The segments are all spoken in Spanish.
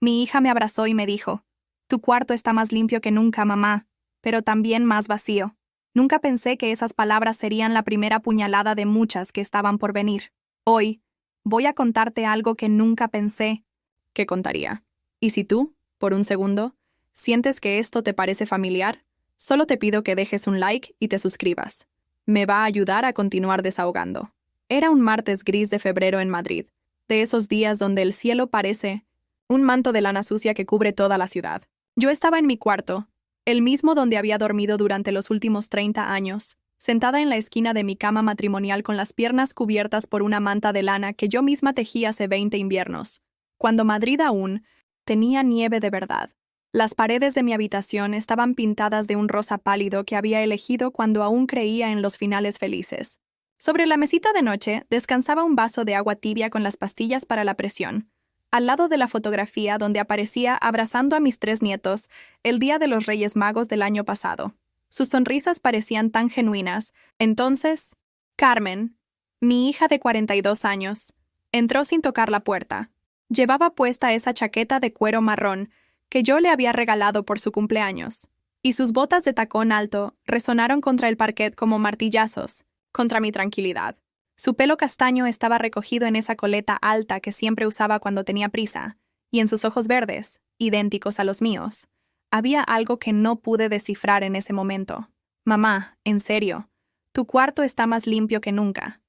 Mi hija me abrazó y me dijo, «Tu cuarto está más limpio que nunca, mamá, pero también más vacío». Nunca pensé que esas palabras serían la primera puñalada de muchas que estaban por venir. Hoy, voy a contarte algo que nunca pensé que contaría. Y si tú, por un segundo, sientes que esto te parece familiar, solo te pido que dejes un like y te suscribas. Me va a ayudar a continuar desahogando. Era un martes gris de febrero en Madrid, de esos días donde el cielo parece un manto de lana sucia que cubre toda la ciudad. Yo estaba en mi cuarto, el mismo donde había dormido durante los últimos 30 años, sentada en la esquina de mi cama matrimonial con las piernas cubiertas por una manta de lana que yo misma tejí hace 20 inviernos, cuando Madrid aún tenía nieve de verdad. Las paredes de mi habitación estaban pintadas de un rosa pálido que había elegido cuando aún creía en los finales felices. Sobre la mesita de noche descansaba un vaso de agua tibia con las pastillas para la presión, al lado de la fotografía donde aparecía abrazando a mis 3 nietos el día de los Reyes Magos del año pasado. Sus sonrisas parecían tan genuinas. Entonces, Carmen, mi hija de 42 años, entró sin tocar la puerta. Llevaba puesta esa chaqueta de cuero marrón que yo le había regalado por su cumpleaños, y sus botas de tacón alto resonaron contra el parquet como martillazos, contra mi tranquilidad. Su pelo castaño estaba recogido en esa coleta alta que siempre usaba cuando tenía prisa, y en sus ojos verdes, idénticos a los míos, había algo que no pude descifrar en ese momento. Mamá, en serio, tu cuarto está más limpio que nunca.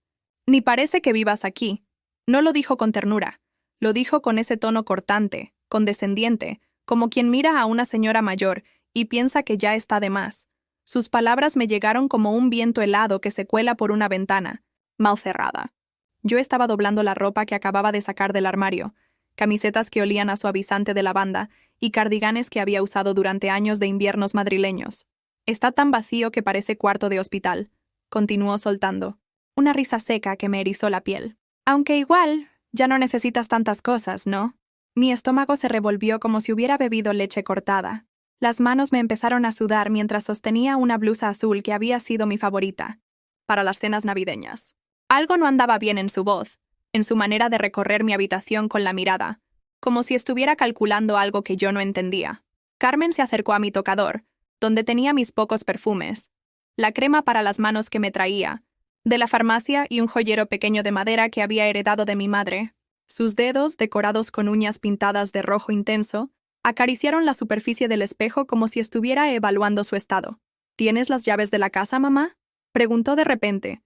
Ni parece que vivas aquí. No lo dijo con ternura, lo dijo con ese tono cortante, condescendiente, como quien mira a una señora mayor y piensa que ya está de más. Sus palabras me llegaron como un viento helado que se cuela por una ventana, mal cerrada. Yo estaba doblando la ropa que acababa de sacar del armario, camisetas que olían a suavizante de lavanda y cardiganes que había usado durante años de inviernos madrileños. Está tan vacío que parece cuarto de hospital, continuó soltando, una risa seca que me erizó la piel. Aunque igual, ya no necesitas tantas cosas, ¿no? Mi estómago se revolvió como si hubiera bebido leche cortada. Las manos me empezaron a sudar mientras sostenía una blusa azul que había sido mi favorita para las cenas navideñas. Algo no andaba bien en su voz, en su manera de recorrer mi habitación con la mirada, como si estuviera calculando algo que yo no entendía. Carmen se acercó a mi tocador, donde tenía mis pocos perfumes, la crema para las manos que me traía, de la farmacia y un joyero pequeño de madera que había heredado de mi madre. Sus dedos, decorados con uñas pintadas de rojo intenso, acariciaron la superficie del espejo como si estuviera evaluando su estado. ¿Tienes las llaves de la casa, mamá?, preguntó de repente,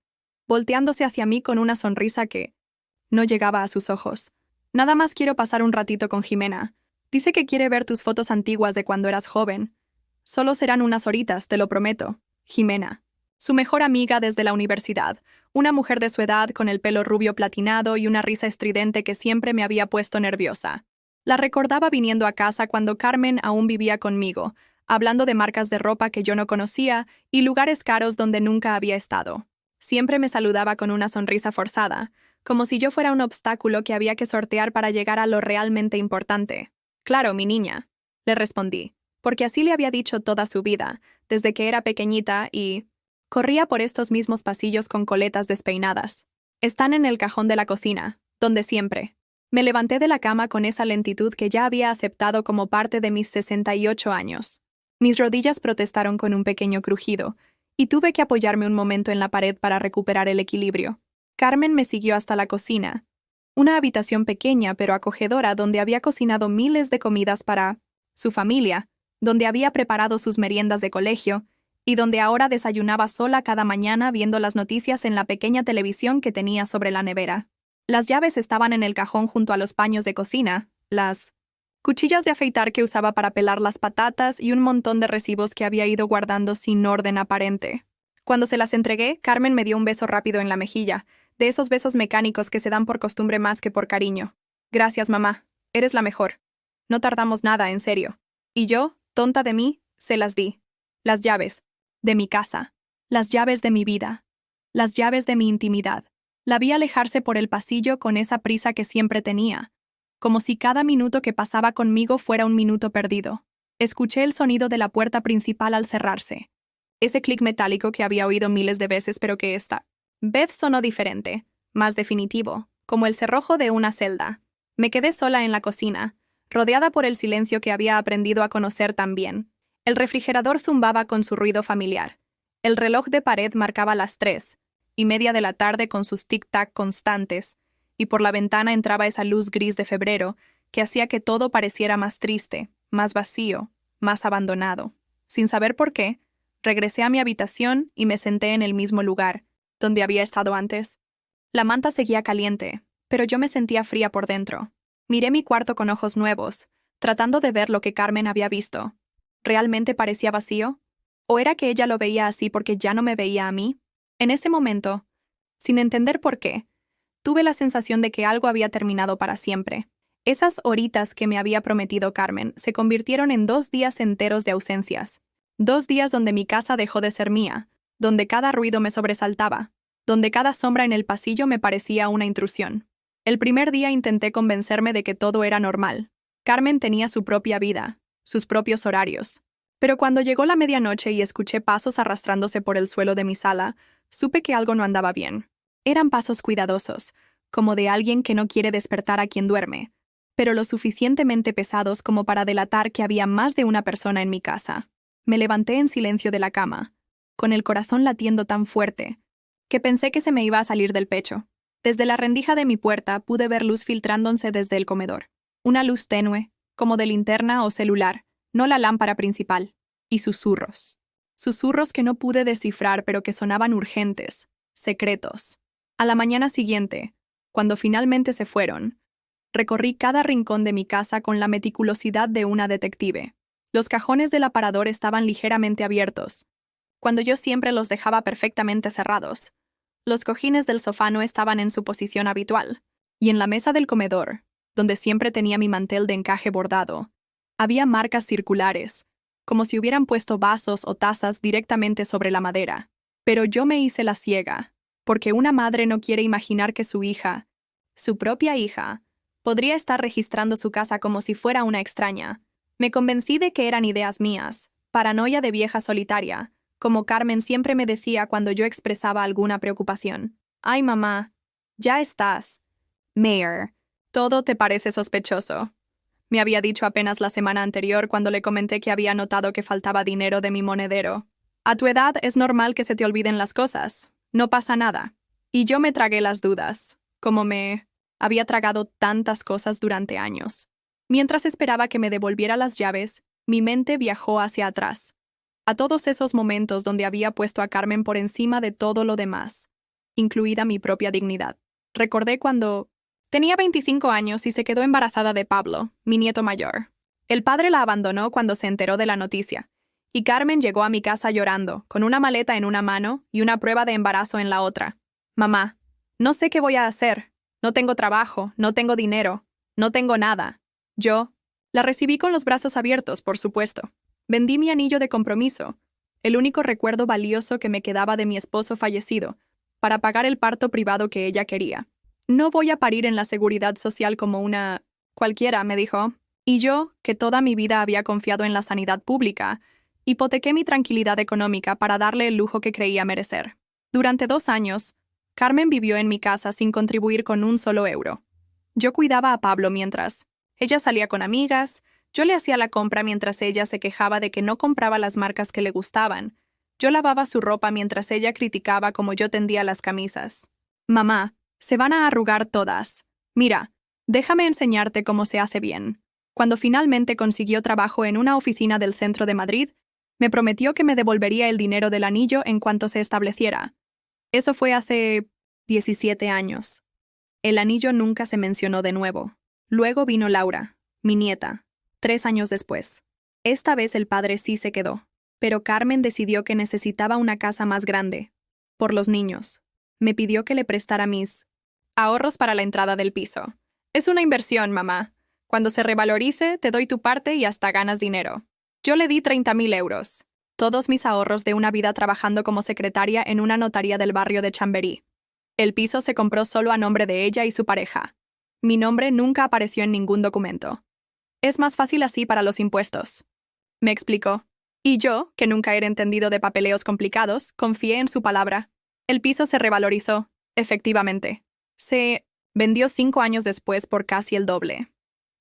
volteándose hacia mí con una sonrisa que no llegaba a sus ojos. Nada más quiero pasar un ratito con Jimena. Dice que quiere ver tus fotos antiguas de cuando eras joven. Solo serán unas horitas, te lo prometo. Jimena, su mejor amiga desde la universidad, una mujer de su edad con el pelo rubio platinado y una risa estridente que siempre me había puesto nerviosa. La recordaba viniendo a casa cuando Carmen aún vivía conmigo, hablando de marcas de ropa que yo no conocía y lugares caros donde nunca había estado. Siempre me saludaba con una sonrisa forzada, como si yo fuera un obstáculo que había que sortear para llegar a lo realmente importante. Claro, mi niña, le respondí, porque así le había dicho toda su vida, desde que era pequeñita y corría por estos mismos pasillos con coletas despeinadas. Están en el cajón de la cocina, donde siempre. Me levanté de la cama con esa lentitud que ya había aceptado como parte de mis 68 años. Mis rodillas protestaron con un pequeño crujido, y tuve que apoyarme un momento en la pared para recuperar el equilibrio. Carmen me siguió hasta la cocina, una habitación pequeña pero acogedora donde había cocinado miles de comidas para su familia, donde había preparado sus meriendas de colegio, y donde ahora desayunaba sola cada mañana viendo las noticias en la pequeña televisión que tenía sobre la nevera. Las llaves estaban en el cajón junto a los paños de cocina, las cuchillas de afeitar que usaba para pelar las patatas y un montón de recibos que había ido guardando sin orden aparente. Cuando se las entregué, Carmen me dio un beso rápido en la mejilla, de esos besos mecánicos que se dan por costumbre más que por cariño. Gracias, mamá. Eres la mejor. No tardamos nada, en serio. Y yo, tonta de mí, se las di. Las llaves. De mi casa. Las llaves de mi vida. Las llaves de mi intimidad. La vi alejarse por el pasillo con esa prisa que siempre tenía, como si cada minuto que pasaba conmigo fuera un minuto perdido. Escuché el sonido de la puerta principal al cerrarse. Ese clic metálico que había oído miles de veces pero que esta vez sonó diferente, más definitivo, como el cerrojo de una celda. Me quedé sola en la cocina, rodeada por el silencio que había aprendido a conocer tan bien. El refrigerador zumbaba con su ruido familiar. El reloj de pared marcaba las 3:30 de la tarde con sus tic-tac constantes, y por la ventana entraba esa luz gris de febrero que hacía que todo pareciera más triste, más vacío, más abandonado. Sin saber por qué, regresé a mi habitación y me senté en el mismo lugar, donde había estado antes. La manta seguía caliente, pero yo me sentía fría por dentro. Miré mi cuarto con ojos nuevos, tratando de ver lo que Carmen había visto. ¿Realmente parecía vacío? ¿O era que ella lo veía así porque ya no me veía a mí? En ese momento, sin entender por qué, tuve la sensación de que algo había terminado para siempre. Esas horitas que me había prometido Carmen se convirtieron en 2 días enteros de ausencias. 2 días donde mi casa dejó de ser mía, donde cada ruido me sobresaltaba, donde cada sombra en el pasillo me parecía una intrusión. El primer día intenté convencerme de que todo era normal. Carmen tenía su propia vida, sus propios horarios. Pero cuando llegó la medianoche y escuché pasos arrastrándose por el suelo de mi sala, supe que algo no andaba bien. Eran pasos cuidadosos, como de alguien que no quiere despertar a quien duerme, pero lo suficientemente pesados como para delatar que había más de una persona en mi casa. Me levanté en silencio de la cama, con el corazón latiendo tan fuerte, que pensé que se me iba a salir del pecho. Desde la rendija de mi puerta pude ver luz filtrándose desde el comedor. Una luz tenue, como de linterna o celular, no la lámpara principal. Y susurros. Susurros que no pude descifrar pero que sonaban urgentes, secretos. A la mañana siguiente, cuando finalmente se fueron, recorrí cada rincón de mi casa con la meticulosidad de una detective. Los cajones del aparador estaban ligeramente abiertos, cuando yo siempre los dejaba perfectamente cerrados. Los cojines del sofá no estaban en su posición habitual, y en la mesa del comedor, donde siempre tenía mi mantel de encaje bordado, había marcas circulares, como si hubieran puesto vasos o tazas directamente sobre la madera. Pero yo me hice la ciega, porque una madre no quiere imaginar que su hija, su propia hija, podría estar registrando su casa como si fuera una extraña. Me convencí de que eran ideas mías, paranoia de vieja solitaria, como Carmen siempre me decía cuando yo expresaba alguna preocupación. «Ay, mamá, ya estás. Mayor, todo te parece sospechoso», me había dicho apenas la semana anterior cuando le comenté que había notado que faltaba dinero de mi monedero. «A tu edad es normal que se te olviden las cosas. No pasa nada». Y yo me tragué las dudas, como me había tragado tantas cosas durante años. Mientras esperaba que me devolviera las llaves, mi mente viajó hacia atrás, a todos esos momentos donde había puesto a Carmen por encima de todo lo demás, incluida mi propia dignidad. Recordé cuando tenía 25 años y se quedó embarazada de Pablo, mi nieto mayor. El padre la abandonó cuando se enteró de la noticia, y Carmen llegó a mi casa llorando, con una maleta en una mano y una prueba de embarazo en la otra. «Mamá, no sé qué voy a hacer. No tengo trabajo, no tengo dinero, no tengo nada». Yo la recibí con los brazos abiertos, por supuesto. Vendí mi anillo de compromiso, el único recuerdo valioso que me quedaba de mi esposo fallecido, para pagar el parto privado que ella quería. «No voy a parir en la seguridad social como una cualquiera», me dijo. Y yo, que toda mi vida había confiado en la sanidad pública, hipotequé mi tranquilidad económica para darle el lujo que creía merecer. Durante 2 años, Carmen vivió en mi casa sin contribuir con un solo euro. Yo cuidaba a Pablo mientras ella salía con amigas, yo le hacía la compra mientras ella se quejaba de que no compraba las marcas que le gustaban, yo lavaba su ropa mientras ella criticaba cómo yo tendía las camisas. «Mamá, se van a arrugar todas. Mira, déjame enseñarte cómo se hace bien». Cuando finalmente consiguió trabajo en una oficina del centro de Madrid, me prometió que me devolvería el dinero del anillo en cuanto se estableciera. Eso fue hace 17 años. El anillo nunca se mencionó de nuevo. Luego vino Laura, mi nieta, 3 años después. Esta vez el padre sí se quedó, pero Carmen decidió que necesitaba una casa más grande. Por los niños. Me pidió que le prestara mis ahorros para la entrada del piso. «Es una inversión, mamá. Cuando se revalorice, te doy tu parte y hasta ganas dinero». Yo le di 30.000 euros. Todos mis ahorros de una vida trabajando como secretaria en una notaría del barrio de Chamberí. El piso se compró solo a nombre de ella y su pareja. Mi nombre nunca apareció en ningún documento. «Es más fácil así para los impuestos», me explicó. Y yo, que nunca era entendido de papeleos complicados, confié en su palabra. El piso se revalorizó, efectivamente. Se vendió 5 años después por casi el doble.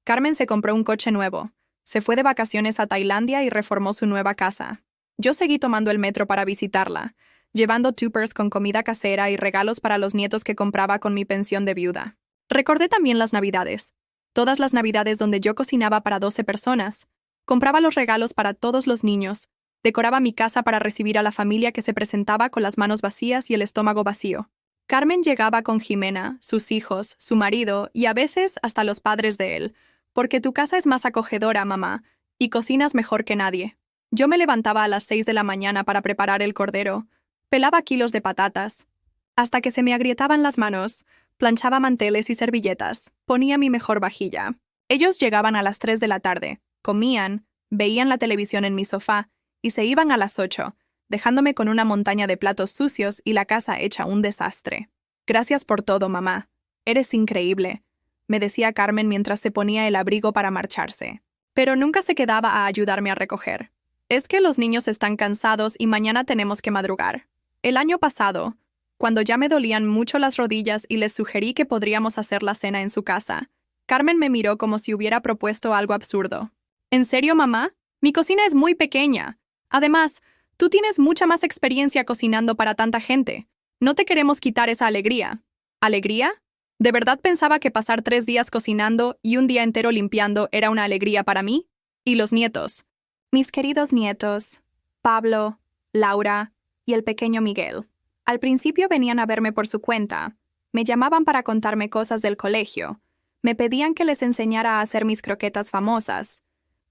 Carmen se compró un coche nuevo, se fue de vacaciones a Tailandia y reformó su nueva casa. Yo seguí tomando el metro para visitarla, llevando tuppers con comida casera y regalos para los nietos que compraba con mi pensión de viuda. Recordé también las Navidades. Todas las Navidades donde yo cocinaba para 12 personas. Compraba los regalos para todos los niños. Decoraba mi casa para recibir a la familia que se presentaba con las manos vacías y el estómago vacío. Carmen llegaba con Jimena, sus hijos, su marido y a veces hasta los padres de él, porque tu casa es más acogedora, mamá, y cocinas mejor que nadie. Yo me levantaba a las 6 de la mañana para preparar el cordero, pelaba kilos de patatas, hasta que se me agrietaban las manos, planchaba manteles y servilletas, ponía mi mejor vajilla. Ellos llegaban a las 3 de la tarde, comían, veían la televisión en mi sofá y se iban a las 8, dejándome con una montaña de platos sucios y la casa hecha un desastre. Gracias por todo, mamá. Eres increíble, me decía Carmen mientras se ponía el abrigo para marcharse. Pero nunca se quedaba a ayudarme a recoger. Es que los niños están cansados y mañana tenemos que madrugar. El año pasado, cuando ya me dolían mucho las rodillas y les sugerí que podríamos hacer la cena en su casa, Carmen me miró como si hubiera propuesto algo absurdo. ¿En serio, mamá? Mi cocina es muy pequeña. Además, tú tienes mucha más experiencia cocinando para tanta gente. No te queremos quitar esa alegría. ¿Alegría? ¿De verdad pensaba que pasar 3 días cocinando y un día entero limpiando era una alegría para mí? ¿Y los nietos? Mis queridos nietos, Pablo, Laura y el pequeño Miguel. Al principio venían a verme por su cuenta. Me llamaban para contarme cosas del colegio. Me pedían que les enseñara a hacer mis croquetas famosas.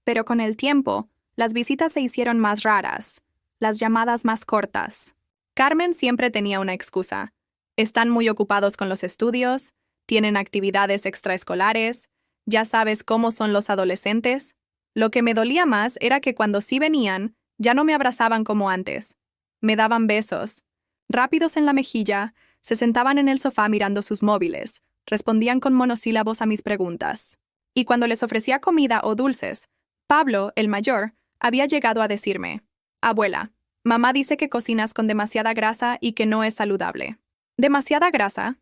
Pero con el tiempo, las visitas se hicieron más raras, las llamadas más cortas. Carmen siempre tenía una excusa. Están muy ocupados con los estudios, tienen actividades extraescolares, ya sabes cómo son los adolescentes. Lo que me dolía más era que cuando sí venían, ya no me abrazaban como antes. Me daban besos, rápidos en la mejilla, se sentaban en el sofá mirando sus móviles, respondían con monosílabos a mis preguntas. Y cuando les ofrecía comida o dulces, Pablo, el mayor, había llegado a decirme: «Abuela, mamá dice que cocinas con demasiada grasa y que no es saludable». ¿Demasiada grasa?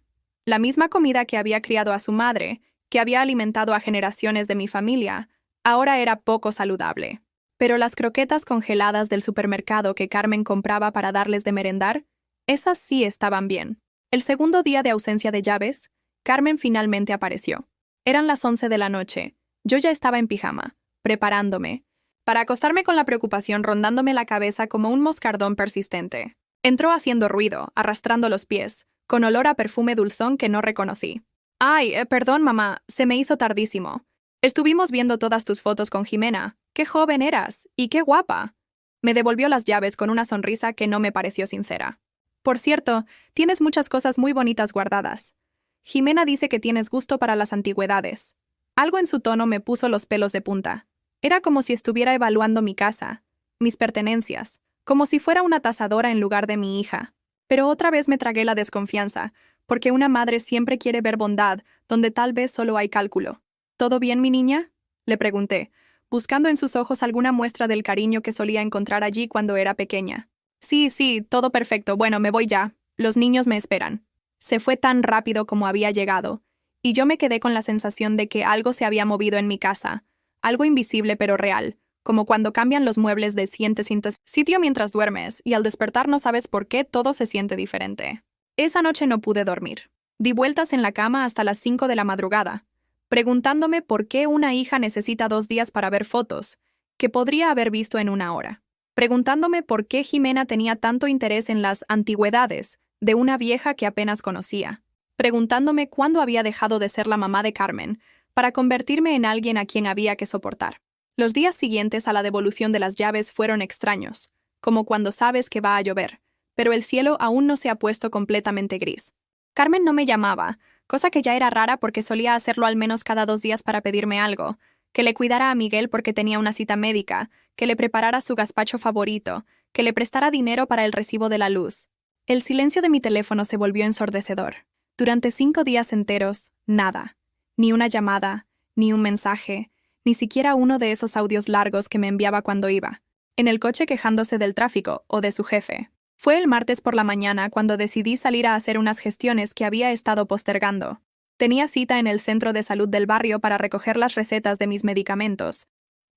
La misma comida que había criado a su madre, que había alimentado a generaciones de mi familia, ahora era poco saludable. Pero las croquetas congeladas del supermercado que Carmen compraba para darles de merendar, esas sí estaban bien. El segundo día de ausencia de llaves, Carmen finalmente apareció. Eran las 11 de la noche. Yo ya estaba en pijama, preparándome, para acostarme con la preocupación rondándome la cabeza como un moscardón persistente. Entró haciendo ruido, arrastrando los pies, con olor a perfume dulzón que no reconocí. «Ay, perdón, mamá, se me hizo tardísimo. Estuvimos viendo todas tus fotos con Jimena. ¡Qué joven eras! ¡Y qué guapa!». Me devolvió las llaves con una sonrisa que no me pareció sincera. «Por cierto, tienes muchas cosas muy bonitas guardadas. Jimena dice que tienes gusto para las antigüedades». Algo en su tono me puso los pelos de punta. Era como si estuviera evaluando mi casa, mis pertenencias, como si fuera una tasadora en lugar de mi hija. Pero otra vez me tragué la desconfianza, porque una madre siempre quiere ver bondad donde tal vez solo hay cálculo. «¿Todo bien, mi niña?», le pregunté, buscando en sus ojos alguna muestra del cariño que solía encontrar allí cuando era pequeña. Sí, todo perfecto. Bueno, me voy ya. Los niños me esperan». Se fue tan rápido como había llegado, y yo me quedé con la sensación de que algo se había movido en mi casa, algo invisible pero real, como cuando cambian los muebles de sitio mientras duermes, y al despertar no sabes por qué todo se siente diferente. Esa noche no pude dormir. Di vueltas en la cama hasta las 5 de la madrugada, preguntándome por qué una hija necesita 2 días para ver fotos, que podría haber visto en 1 hora. Preguntándome por qué Jimena tenía tanto interés en las antigüedades de una vieja que apenas conocía. Preguntándome cuándo había dejado de ser la mamá de Carmen para convertirme en alguien a quien había que soportar. Los días siguientes a la devolución de las llaves fueron extraños, como cuando sabes que va a llover, pero el cielo aún no se ha puesto completamente gris. Carmen no me llamaba, cosa que ya era rara porque solía hacerlo al menos cada 2 días para pedirme algo, que le cuidara a Miguel porque tenía una cita médica, que le preparara su gazpacho favorito, que le prestara dinero para el recibo de la luz. El silencio de mi teléfono se volvió ensordecedor. Durante 5 días enteros, nada. Ni una llamada, ni un mensaje, ni siquiera uno de esos audios largos que me enviaba cuando iba, en el coche quejándose del tráfico o de su jefe. Fue el martes por la mañana cuando decidí salir a hacer unas gestiones que había estado postergando. Tenía cita en el centro de salud del barrio para recoger las recetas de mis medicamentos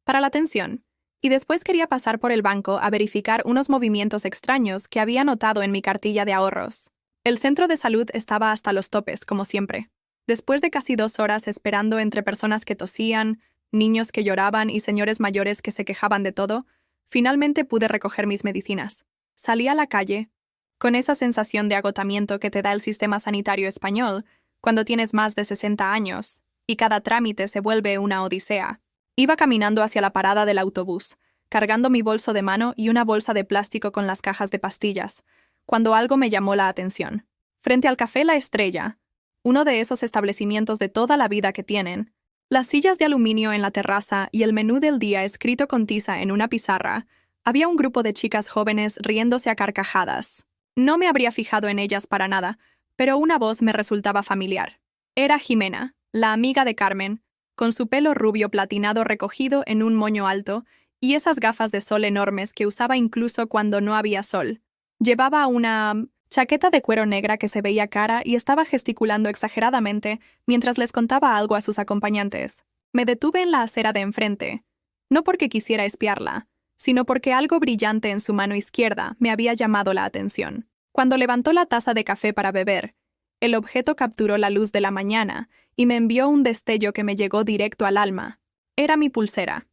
para la tensión, y después quería pasar por el banco a verificar unos movimientos extraños que había notado en mi cartilla de ahorros. El centro de salud estaba hasta los topes, como siempre. Después de casi 2 horas esperando entre personas que tosían, niños que lloraban y señores mayores que se quejaban de todo, finalmente pude recoger mis medicinas. Salí a la calle, con esa sensación de agotamiento que te da el sistema sanitario español cuando tienes más de 60 años, y cada trámite se vuelve una odisea. Iba caminando hacia la parada del autobús, cargando mi bolso de mano y una bolsa de plástico con las cajas de pastillas, cuando algo me llamó la atención. Frente al Café La Estrella, uno de esos establecimientos de toda la vida que tienen, las sillas de aluminio en la terraza y el menú del día escrito con tiza en una pizarra, había un grupo de chicas jóvenes riéndose a carcajadas. No me habría fijado en ellas para nada, pero una voz me resultaba familiar. Era Jimena, la amiga de Carmen, con su pelo rubio platinado recogido en un moño alto y esas gafas de sol enormes que usaba incluso cuando no había sol. Llevaba una chaqueta de cuero negra que se veía cara y estaba gesticulando exageradamente mientras les contaba algo a sus acompañantes. Me detuve en la acera de enfrente, no porque quisiera espiarla, sino porque algo brillante en su mano izquierda me había llamado la atención. Cuando levantó la taza de café para beber, el objeto capturó la luz de la mañana y me envió un destello que me llegó directo al alma. Era mi pulsera.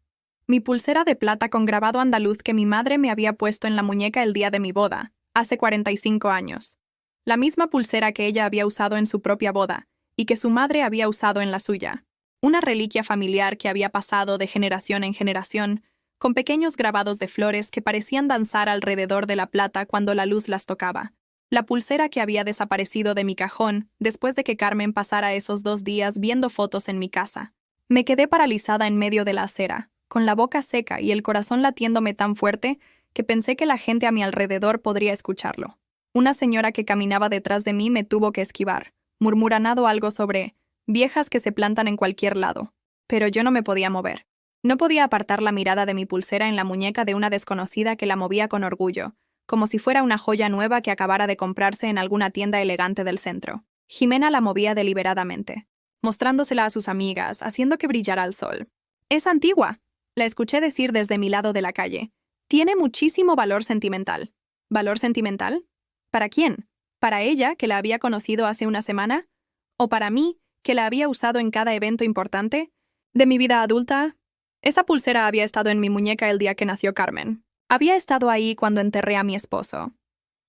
Mi pulsera de plata con grabado andaluz que mi madre me había puesto en la muñeca el día de mi boda, hace 45 años. La misma pulsera que ella había usado en su propia boda y que su madre había usado en la suya. Una reliquia familiar que había pasado de generación en generación, con pequeños grabados de flores que parecían danzar alrededor de la plata cuando la luz las tocaba. La pulsera que había desaparecido de mi cajón después de que Carmen pasara esos 2 días viendo fotos en mi casa. Me quedé paralizada en medio de la acera, con la boca seca y el corazón latiéndome tan fuerte que pensé que la gente a mi alrededor podría escucharlo. Una señora que caminaba detrás de mí me tuvo que esquivar, murmurando algo sobre viejas que se plantan en cualquier lado. Pero yo no me podía mover. No podía apartar la mirada de mi pulsera en la muñeca de una desconocida que la movía con orgullo, como si fuera una joya nueva que acabara de comprarse en alguna tienda elegante del centro. Jimena la movía deliberadamente, mostrándosela a sus amigas, haciendo que brillara al sol. «Es antigua», la escuché decir desde mi lado de la calle. «Tiene muchísimo valor sentimental». ¿Valor sentimental? ¿Para quién? ¿Para ella, que la había conocido hace una semana? ¿O para mí, que la había usado en cada evento importante de mi vida adulta? Esa pulsera había estado en mi muñeca el día que nació Carmen. Había estado ahí cuando enterré a mi esposo.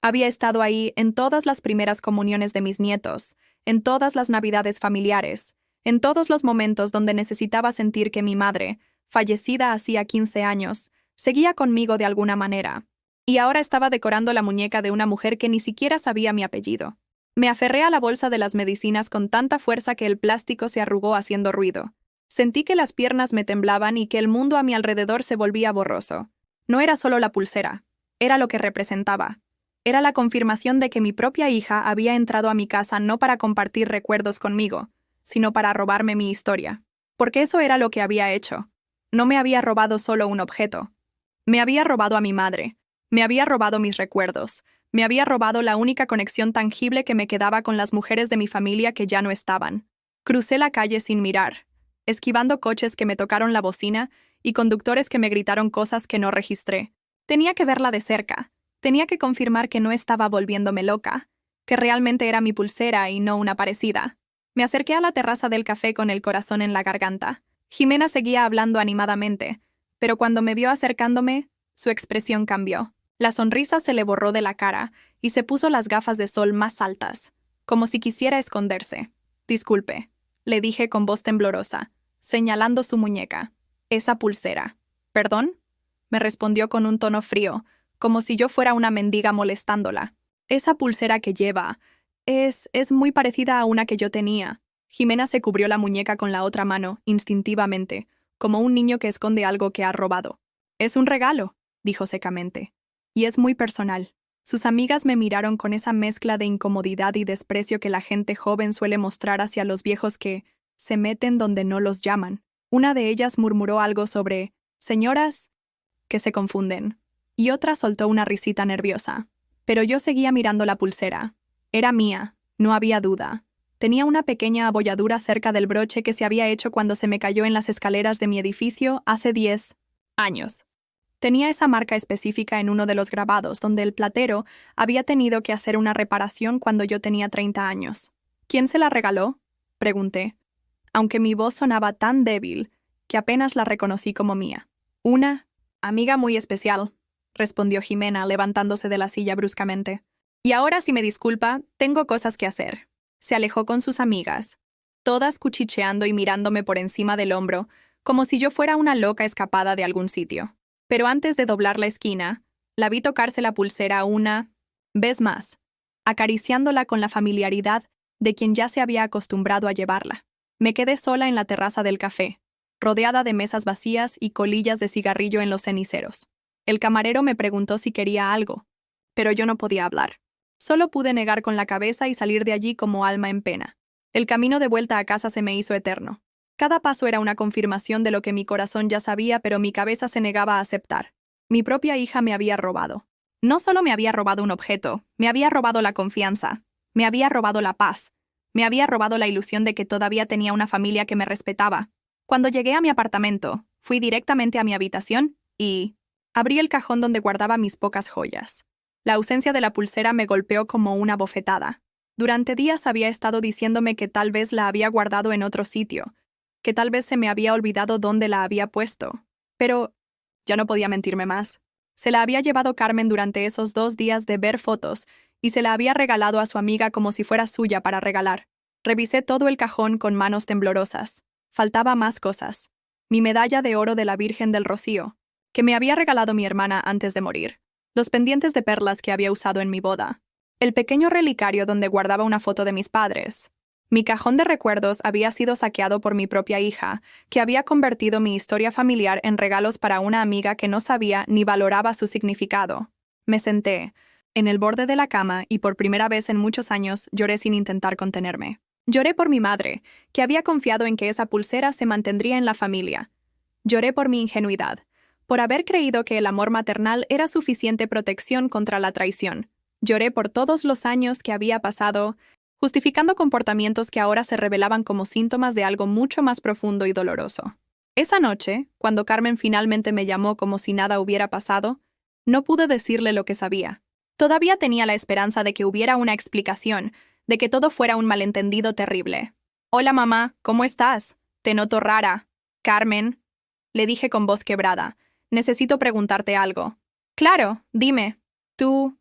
Había estado ahí en todas las primeras comuniones de mis nietos, en todas las navidades familiares, en todos los momentos donde necesitaba sentir que mi madre, fallecida hacía 15 años, seguía conmigo de alguna manera. Y ahora estaba decorando la muñeca de una mujer que ni siquiera sabía mi apellido. Me aferré a la bolsa de las medicinas con tanta fuerza que el plástico se arrugó haciendo ruido. Sentí que las piernas me temblaban y que el mundo a mi alrededor se volvía borroso. No era solo la pulsera, era lo que representaba. Era la confirmación de que mi propia hija había entrado a mi casa no para compartir recuerdos conmigo, sino para robarme mi historia. Porque eso era lo que había hecho. No me había robado solo un objeto. Me había robado a mi madre. Me había robado mis recuerdos. Me había robado la única conexión tangible que me quedaba con las mujeres de mi familia que ya no estaban. Crucé la calle sin mirar, esquivando coches que me tocaron la bocina y conductores que me gritaron cosas que no registré. Tenía que verla de cerca. Tenía que confirmar que no estaba volviéndome loca, que realmente era mi pulsera y no una parecida. Me acerqué a la terraza del café con el corazón en la garganta. Jimena seguía hablando animadamente, pero cuando me vio acercándome, su expresión cambió. La sonrisa se le borró de la cara y se puso las gafas de sol más altas, como si quisiera esconderse. «Disculpe», le dije con voz temblorosa, señalando su muñeca. «Esa pulsera». «¿Perdón?», me respondió con un tono frío, como si yo fuera una mendiga molestándola. «Esa pulsera que lleva es muy parecida a una que yo tenía». Jimena se cubrió la muñeca con la otra mano, instintivamente, como un niño que esconde algo que ha robado. «Es un regalo», dijo secamente. «Y es muy personal». Sus amigas me miraron con esa mezcla de incomodidad y desprecio que la gente joven suele mostrar hacia los viejos que se meten donde no los llaman. Una de ellas murmuró algo sobre «señoras que se confunden», y otra soltó una risita nerviosa. Pero yo seguía mirando la pulsera. Era mía, no había duda. Tenía una pequeña abolladura cerca del broche que se había hecho cuando se me cayó en las escaleras de mi edificio hace 10 años. Tenía esa marca específica en uno de los grabados, donde el platero había tenido que hacer una reparación cuando yo tenía 30 años. ¿Quién se la regaló?, pregunté, aunque mi voz sonaba tan débil que apenas la reconocí como mía. Una amiga muy especial, respondió Jimena, levantándose de la silla bruscamente. Y ahora, si me disculpa, tengo cosas que hacer. Se alejó con sus amigas, todas cuchicheando y mirándome por encima del hombro, como si yo fuera una loca escapada de algún sitio. Pero antes de doblar la esquina, la vi tocarse la pulsera una vez más, acariciándola con la familiaridad de quien ya se había acostumbrado a llevarla. Me quedé sola en la terraza del café, rodeada de mesas vacías y colillas de cigarrillo en los ceniceros. El camarero me preguntó si quería algo, pero yo no podía hablar. Solo pude negar con la cabeza y salir de allí como alma en pena. El camino de vuelta a casa se me hizo eterno. Cada paso era una confirmación de lo que mi corazón ya sabía, pero mi cabeza se negaba a aceptar. Mi propia hija me había robado. No solo me había robado un objeto, me había robado la confianza, me había robado la paz, me había robado la ilusión de que todavía tenía una familia que me respetaba. Cuando llegué a mi apartamento, fui directamente a mi habitación y abrí el cajón donde guardaba mis pocas joyas. La ausencia de la pulsera me golpeó como una bofetada. Durante días había estado diciéndome que tal vez la había guardado en otro sitio, que tal vez se me había olvidado dónde la había puesto. Pero ya no podía mentirme más. Se la había llevado Carmen durante esos 2 días de ver fotos y se la había regalado a su amiga como si fuera suya para regalar. Revisé todo el cajón con manos temblorosas. Faltaba más cosas. Mi medalla de oro de la Virgen del Rocío, que me había regalado mi hermana antes de morir. Los pendientes de perlas que había usado en mi boda. El pequeño relicario donde guardaba una foto de mis padres. Mi cajón de recuerdos había sido saqueado por mi propia hija, que había convertido mi historia familiar en regalos para una amiga que no sabía ni valoraba su significado. Me senté en el borde de la cama y por primera vez en muchos años lloré sin intentar contenerme. Lloré por mi madre, que había confiado en que esa pulsera se mantendría en la familia. Lloré por mi ingenuidad, por haber creído que el amor maternal era suficiente protección contra la traición. Lloré por todos los años que había pasado, justificando comportamientos que ahora se revelaban como síntomas de algo mucho más profundo y doloroso. Esa noche, cuando Carmen finalmente me llamó como si nada hubiera pasado, no pude decirle lo que sabía. Todavía tenía la esperanza de que hubiera una explicación, de que todo fuera un malentendido terrible. «Hola, mamá, ¿cómo estás? Te noto rara». «Carmen», le dije con voz quebrada, «necesito preguntarte algo». «Claro, dime. Tú,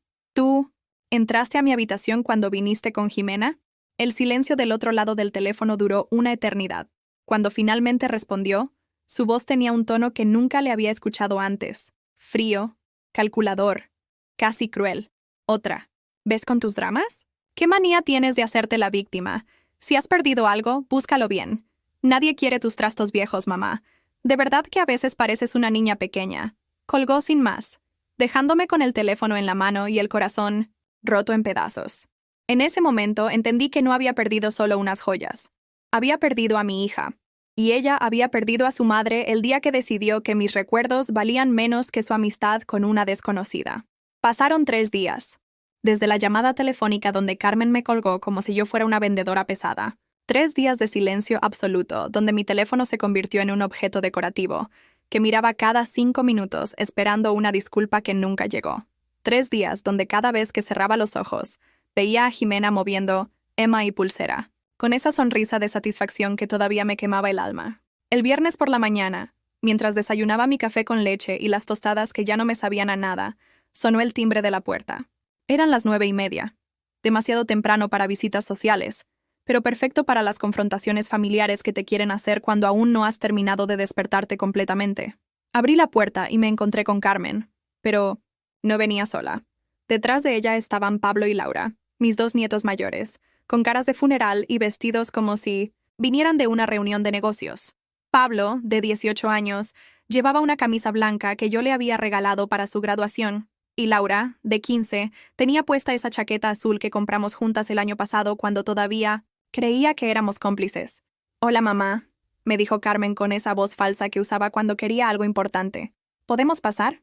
¿entraste a mi habitación cuando viniste con Jimena?» El silencio del otro lado del teléfono duró una eternidad. Cuando finalmente respondió, su voz tenía un tono que nunca le había escuchado antes. Frío, calculador, casi cruel. Otra. ¿Ves con tus dramas? ¿Qué manía tienes de hacerte la víctima? Si has perdido algo, búscalo bien. Nadie quiere tus trastos viejos, mamá. De verdad que a veces pareces una niña pequeña. Colgó sin más, dejándome con el teléfono en la mano y el corazón roto en pedazos. En ese momento entendí que no había perdido solo unas joyas. Había perdido a mi hija. Y ella había perdido a su madre el día que decidió que mis recuerdos valían menos que su amistad con una desconocida. Pasaron 3 días. Desde la llamada telefónica donde Carmen me colgó como si yo fuera una vendedora pesada. 3 días de silencio absoluto, donde mi teléfono se convirtió en un objeto decorativo, que miraba cada 5 minutos esperando una disculpa que nunca llegó. 3 días donde cada vez que cerraba los ojos, veía a Jimena moviendo Emma y pulsera, con esa sonrisa de satisfacción que todavía me quemaba el alma. El viernes por la mañana, mientras desayunaba mi café con leche y las tostadas que ya no me sabían a nada, sonó el timbre de la puerta. Eran las 9:30. Demasiado temprano para visitas sociales, pero perfecto para las confrontaciones familiares que te quieren hacer cuando aún no has terminado de despertarte completamente. Abrí la puerta y me encontré con Carmen, pero no venía sola. Detrás de ella estaban Pablo y Laura, mis 2 nietos mayores, con caras de funeral y vestidos como si vinieran de una reunión de negocios. Pablo, de 18 años, llevaba una camisa blanca que yo le había regalado para su graduación, y Laura, de 15, tenía puesta esa chaqueta azul que compramos juntas el año pasado cuando todavía creía que éramos cómplices. «Hola, mamá», me dijo Carmen con esa voz falsa que usaba cuando quería algo importante. «¿Podemos pasar?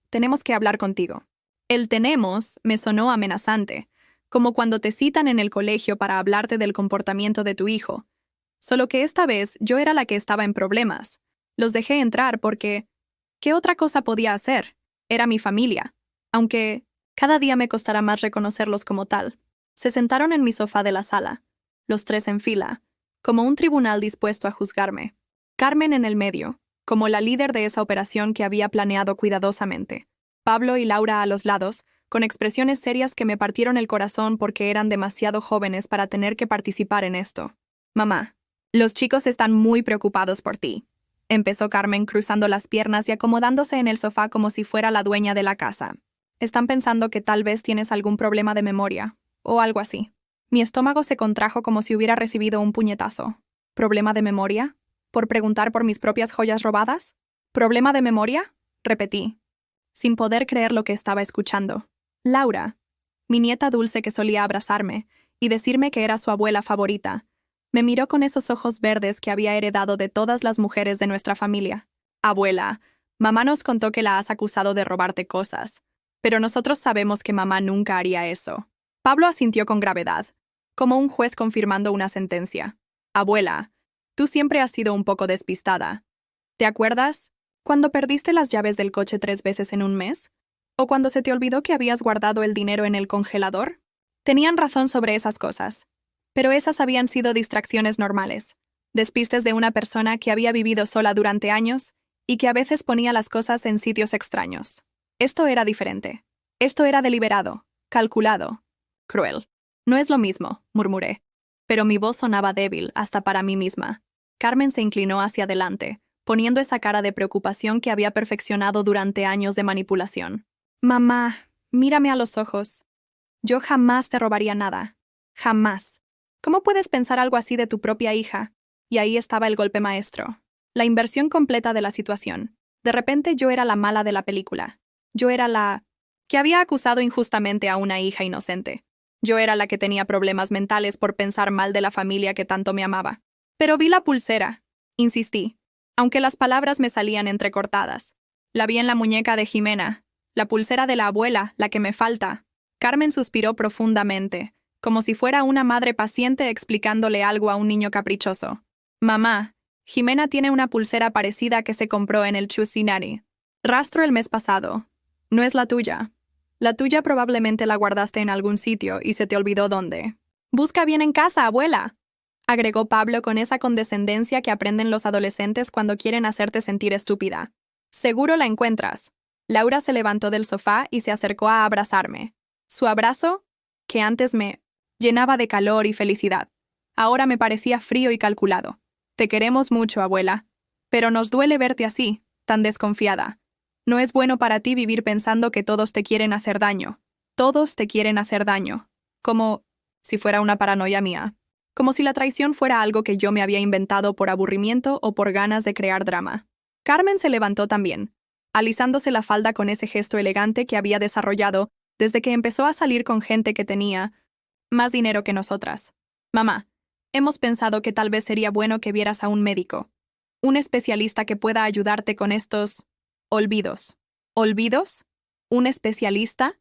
Tenemos que hablar contigo». El «tenemos» me sonó amenazante, como cuando te citan en el colegio para hablarte del comportamiento de tu hijo. Solo que esta vez yo era la que estaba en problemas. Los dejé entrar porque ¿qué otra cosa podía hacer? Era mi familia, aunque cada día me costará más reconocerlos como tal. Se sentaron en mi sofá de la sala, los tres en fila, como un tribunal dispuesto a juzgarme. Carmen en el medio, como la líder de esa operación que había planeado cuidadosamente. Pablo y Laura a los lados, con expresiones serias que me partieron el corazón porque eran demasiado jóvenes para tener que participar en esto. Mamá, los chicos están muy preocupados por ti, empezó Carmen cruzando las piernas y acomodándose en el sofá como si fuera la dueña de la casa. Están pensando que tal vez tienes algún problema de memoria, o algo así. Mi estómago se contrajo como si hubiera recibido un puñetazo. ¿Problema de memoria? ¿Por preguntar por mis propias joyas robadas? ¿Problema de memoria? Repetí, sin poder creer lo que estaba escuchando. Laura, mi nieta dulce que solía abrazarme y decirme que era su abuela favorita, me miró con esos ojos verdes que había heredado de todas las mujeres de nuestra familia. Abuela, mamá nos contó que la has acusado de robarte cosas, pero nosotros sabemos que mamá nunca haría eso. Pablo asintió con gravedad, como un juez confirmando una sentencia. Abuela, tú siempre has sido un poco despistada. ¿Te acuerdas? ¿Cuando perdiste las llaves del coche 3 veces en un mes? ¿O cuando se te olvidó que habías guardado el dinero en el congelador? Tenían razón sobre esas cosas. Pero esas habían sido distracciones normales, despistes de una persona que había vivido sola durante años y que a veces ponía las cosas en sitios extraños. Esto era diferente. Esto era deliberado, calculado, cruel. No es lo mismo, murmuré. Pero mi voz sonaba débil hasta para mí misma. Carmen se inclinó hacia adelante, poniendo esa cara de preocupación que había perfeccionado durante años de manipulación. Mamá, mírame a los ojos. Yo jamás te robaría nada. Jamás. ¿Cómo puedes pensar algo así de tu propia hija? Y ahí estaba el golpe maestro. La inversión completa de la situación. De repente yo era la mala de la película. Yo era la que había acusado injustamente a una hija inocente. Yo era la que tenía problemas mentales por pensar mal de la familia que tanto me amaba. Pero vi la pulsera. Insistí, aunque las palabras me salían entrecortadas. La vi en la muñeca de Jimena. La pulsera de la abuela, la que me falta. Carmen suspiró profundamente, como si fuera una madre paciente explicándole algo a un niño caprichoso. Mamá, Jimena tiene una pulsera parecida que se compró en el Cincinnati. Rastro el mes pasado. No es la tuya. La tuya probablemente la guardaste en algún sitio y se te olvidó dónde. Busca bien en casa, abuela, agregó Pablo con esa condescendencia que aprenden los adolescentes cuando quieren hacerte sentir estúpida. Seguro la encuentras. Laura se levantó del sofá y se acercó a abrazarme. Su abrazo, que antes me llenaba de calor y felicidad, ahora me parecía frío y calculado. Te queremos mucho, abuela. Pero nos duele verte así, tan desconfiada. No es bueno para ti vivir pensando que todos te quieren hacer daño. Todos te quieren hacer daño. Como si fuera una paranoia mía. Como si la traición fuera algo que yo me había inventado por aburrimiento o por ganas de crear drama. Carmen se levantó también, alisándose la falda con ese gesto elegante que había desarrollado desde que empezó a salir con gente que tenía más dinero que nosotras. Mamá, hemos pensado que tal vez sería bueno que vieras a un médico, un especialista que pueda ayudarte con estos olvidos. ¿Olvidos? ¿Un especialista?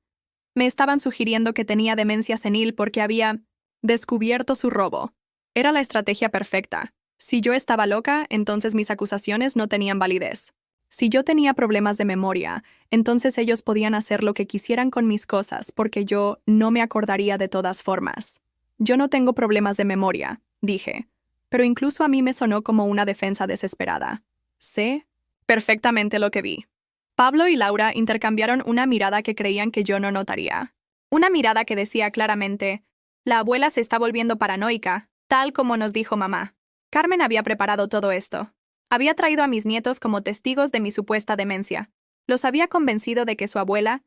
Me estaban sugiriendo que tenía demencia senil porque había descubierto su robo. Era la estrategia perfecta. Si yo estaba loca, entonces mis acusaciones no tenían validez. Si yo tenía problemas de memoria, entonces ellos podían hacer lo que quisieran con mis cosas porque yo no me acordaría de todas formas. Yo no tengo problemas de memoria, dije, pero incluso a mí me sonó como una defensa desesperada. Sé perfectamente lo que vi. Pablo y Laura intercambiaron una mirada que creían que yo no notaría. Una mirada que decía claramente, la abuela se está volviendo paranoica, tal como nos dijo mamá. Carmen había preparado todo esto. Había traído a mis nietos como testigos de mi supuesta demencia. Los había convencido de que su abuela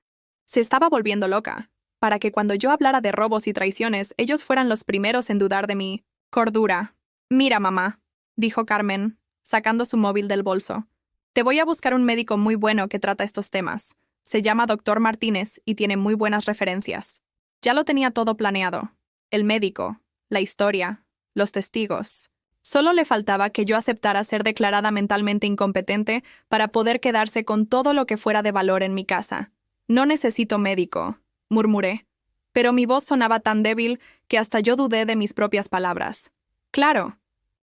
se estaba volviendo loca, para que cuando yo hablara de robos y traiciones, ellos fueran los primeros en dudar de mi cordura. Mira, mamá, dijo Carmen, sacando su móvil del bolso. Te voy a buscar un médico muy bueno que trata estos temas. Se llama Dr. Martínez y tiene muy buenas referencias. Ya lo tenía todo planeado. El médico, la historia, los testigos. Solo le faltaba que yo aceptara ser declarada mentalmente incompetente para poder quedarse con todo lo que fuera de valor en mi casa. No necesito médico, murmuré. pero mi voz sonaba tan débil que hasta yo dudé de mis propias palabras. Claro.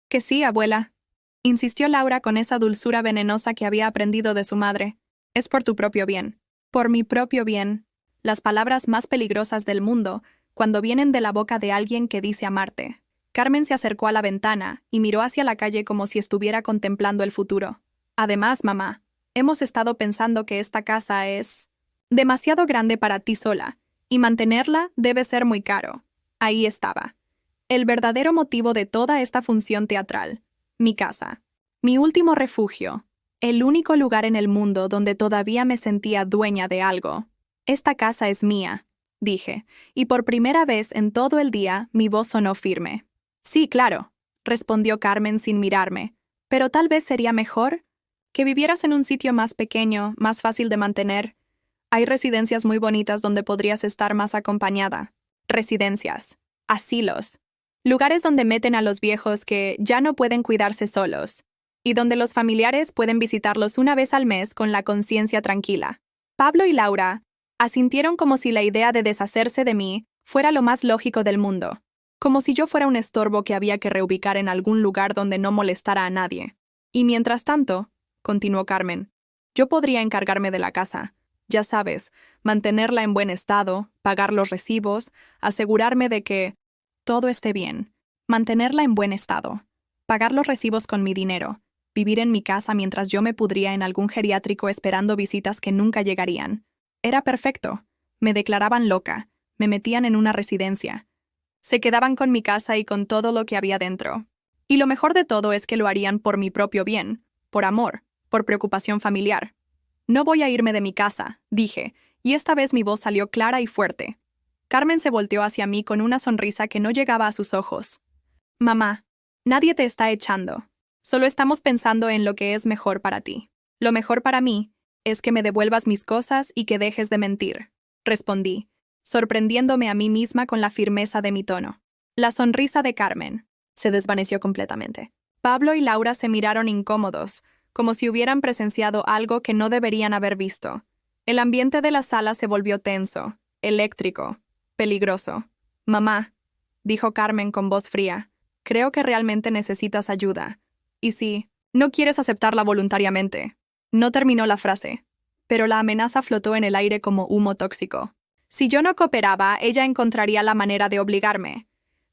Que sí, abuela, insistió Laura con esa dulzura venenosa que había aprendido de su madre. Es por tu propio bien. Por mi propio bien. Las palabras más peligrosas del mundo, cuando vienen de la boca de alguien que dice amarte. Carmen se acercó a la ventana y miró hacia la calle como si estuviera contemplando el futuro. Además, mamá, hemos estado pensando que esta casa es demasiado grande para ti sola, y mantenerla debe ser muy caro. Ahí estaba. El verdadero motivo de toda esta función teatral. Mi casa. Mi último refugio. El único lugar en el mundo donde todavía me sentía dueña de algo. Esta casa es mía, dije, y por primera vez en todo el día mi voz sonó firme. Sí, claro, respondió Carmen sin mirarme, pero tal vez sería mejor que vivieras en un sitio más pequeño, más fácil de mantener. Hay residencias muy bonitas donde podrías estar más acompañada. Residencias, asilos, lugares donde meten a los viejos que ya no pueden cuidarse solos, y donde los familiares pueden visitarlos una vez al mes con la conciencia tranquila. Pablo y Laura asintieron como si la idea de deshacerse de mí fuera lo más lógico del mundo, como si yo fuera un estorbo que había que reubicar en algún lugar donde no molestara a nadie. Y mientras tanto, continuó Carmen, yo podría encargarme de la casa. Ya sabes, mantenerla en buen estado, pagar los recibos, asegurarme de que todo esté bien. Mantenerla en buen estado. Pagar los recibos con mi dinero. Vivir en mi casa mientras yo me pudría en algún geriátrico esperando visitas que nunca llegarían. Era perfecto. Me declaraban loca. Me metían en una residencia. Se quedaban con mi casa y con todo lo que había dentro. Y lo mejor de todo es que lo harían por mi propio bien, por amor, por preocupación familiar. No voy a irme de mi casa, dije, y esta vez mi voz salió clara y fuerte. Carmen se volteó hacia mí con una sonrisa que no llegaba a sus ojos. Mamá, nadie te está echando. Solo estamos pensando en lo que es mejor para ti. Lo mejor para mí es que me devuelvas mis cosas y que dejes de mentir, respondí, sorprendiéndome a mí misma con la firmeza de mi tono. La sonrisa de Carmen se desvaneció completamente. Pablo y Laura se miraron incómodos, como si hubieran presenciado algo que no deberían haber visto. El ambiente de la sala se volvió tenso, eléctrico, peligroso. Mamá, dijo Carmen con voz fría, creo que realmente necesitas ayuda. Y si no quieres aceptarla voluntariamente. No terminó la frase, pero la amenaza flotó en el aire como humo tóxico. Si yo no cooperaba, ella encontraría la manera de obligarme.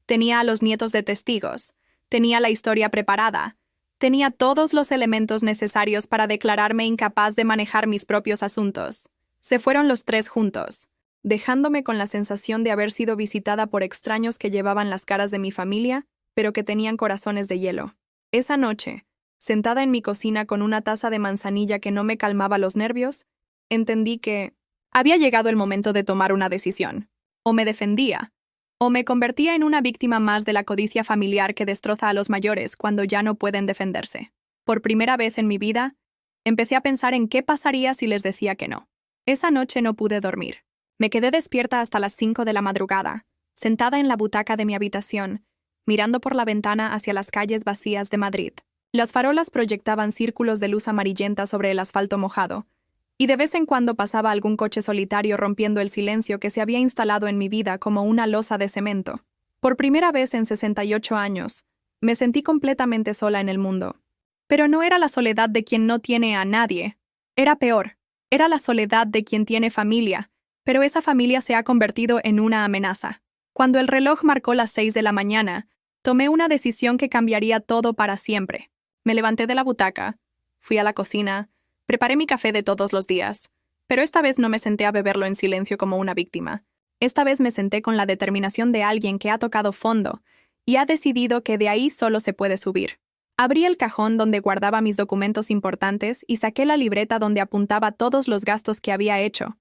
Tenía a los nietos de testigos, tenía la historia preparada, tenía todos los elementos necesarios para declararme incapaz de manejar mis propios asuntos. Se fueron los tres juntos, dejándome con la sensación de haber sido visitada por extraños que llevaban las caras de mi familia, pero que tenían corazones de hielo. Esa noche, sentada en mi cocina con una taza de manzanilla que no me calmaba los nervios, entendí que había llegado el momento de tomar una decisión. O me defendía, o me convertía en una víctima más de la codicia familiar que destroza a los mayores cuando ya no pueden defenderse. Por primera vez en mi vida, empecé a pensar en qué pasaría si les decía que no. Esa noche no pude dormir. Me quedé despierta hasta las 5 de la madrugada, sentada en la butaca de mi habitación, mirando por la ventana hacia las calles vacías de Madrid. Las farolas proyectaban círculos de luz amarillenta sobre el asfalto mojado, y de vez en cuando pasaba algún coche solitario rompiendo el silencio que se había instalado en mi vida como una losa de cemento. Por primera vez en 68 años, me sentí completamente sola en el mundo. Pero no era la soledad de quien no tiene a nadie. Era peor. Era la soledad de quien tiene familia, pero esa familia se ha convertido en una amenaza. Cuando el reloj marcó las 6 de la mañana, tomé una decisión que cambiaría todo para siempre. Me levanté de la butaca, fui a la cocina, preparé mi café de todos los días, pero esta vez no me senté a beberlo en silencio como una víctima. Esta vez me senté con la determinación de alguien que ha tocado fondo y ha decidido que de ahí solo se puede subir. Abrí el cajón donde guardaba mis documentos importantes y saqué la libreta donde apuntaba todos los gastos que había hecho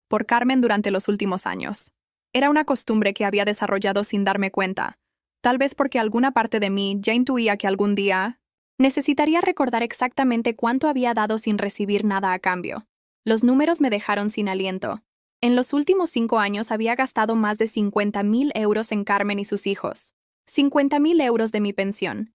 por Carmen durante los últimos años. Era una costumbre que había desarrollado sin darme cuenta, tal vez porque alguna parte de mí ya intuía que algún día necesitaría recordar exactamente cuánto había dado sin recibir nada a cambio. Los números me dejaron sin aliento. En los últimos 5 años había gastado más de 50.000 euros en Carmen y sus hijos. 50.000 euros de mi pensión,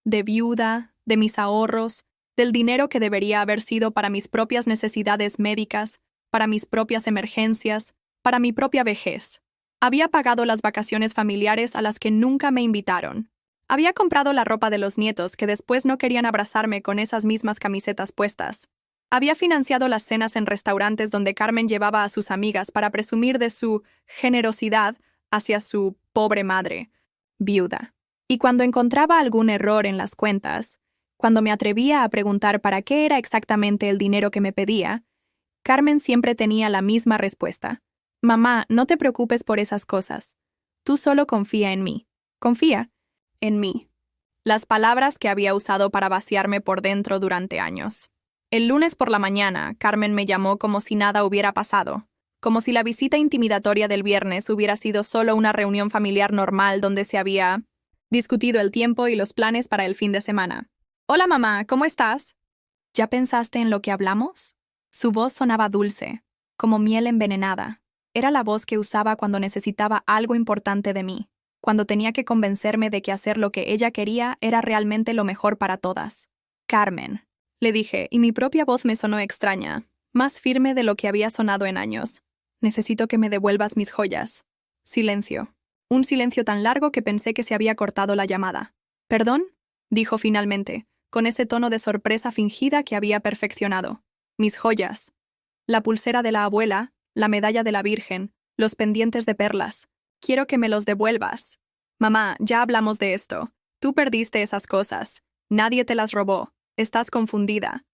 de viuda, de mis ahorros, del dinero que debería haber sido para mis propias necesidades médicas, para mis propias emergencias, para mi propia vejez. Había pagado las vacaciones familiares a las que nunca me invitaron. Había comprado la ropa de los nietos que después no querían abrazarme con esas mismas camisetas puestas. Había financiado las cenas en restaurantes donde Carmen llevaba a sus amigas para presumir de su generosidad hacia su pobre madre, viuda. Y cuando encontraba algún error en las cuentas, cuando me atrevía a preguntar para qué era exactamente el dinero que me pedía, Carmen siempre tenía la misma respuesta. Mamá, no te preocupes por esas cosas. Tú solo confía en mí. Confía en mí. Las palabras que había usado para vaciarme por dentro durante años. El lunes por la mañana, Carmen me llamó como si nada hubiera pasado, como si la visita intimidatoria del viernes hubiera sido solo una reunión familiar normal donde se había discutido el tiempo y los planes para el fin de semana. Hola mamá, ¿cómo estás? ¿Ya pensaste en lo que hablamos? Su voz sonaba dulce, como miel envenenada. Era la voz que usaba cuando necesitaba algo importante de mí, cuando tenía que convencerme de que hacer lo que ella quería era realmente lo mejor para todas. Carmen, le dije, y mi propia voz me sonó extraña, más firme de lo que había sonado en años. Necesito que me devuelvas mis joyas. Silencio. Un silencio tan largo que pensé que se había cortado la llamada. ¿Perdón? Dijo finalmente, con ese tono de sorpresa fingida que había perfeccionado. Mis joyas. La pulsera de la abuela, la medalla de la Virgen, los pendientes de perlas. Quiero que me los devuelvas. Mamá, ya hablamos de esto. Tú perdiste esas cosas. Nadie te las robó. Estás confundida.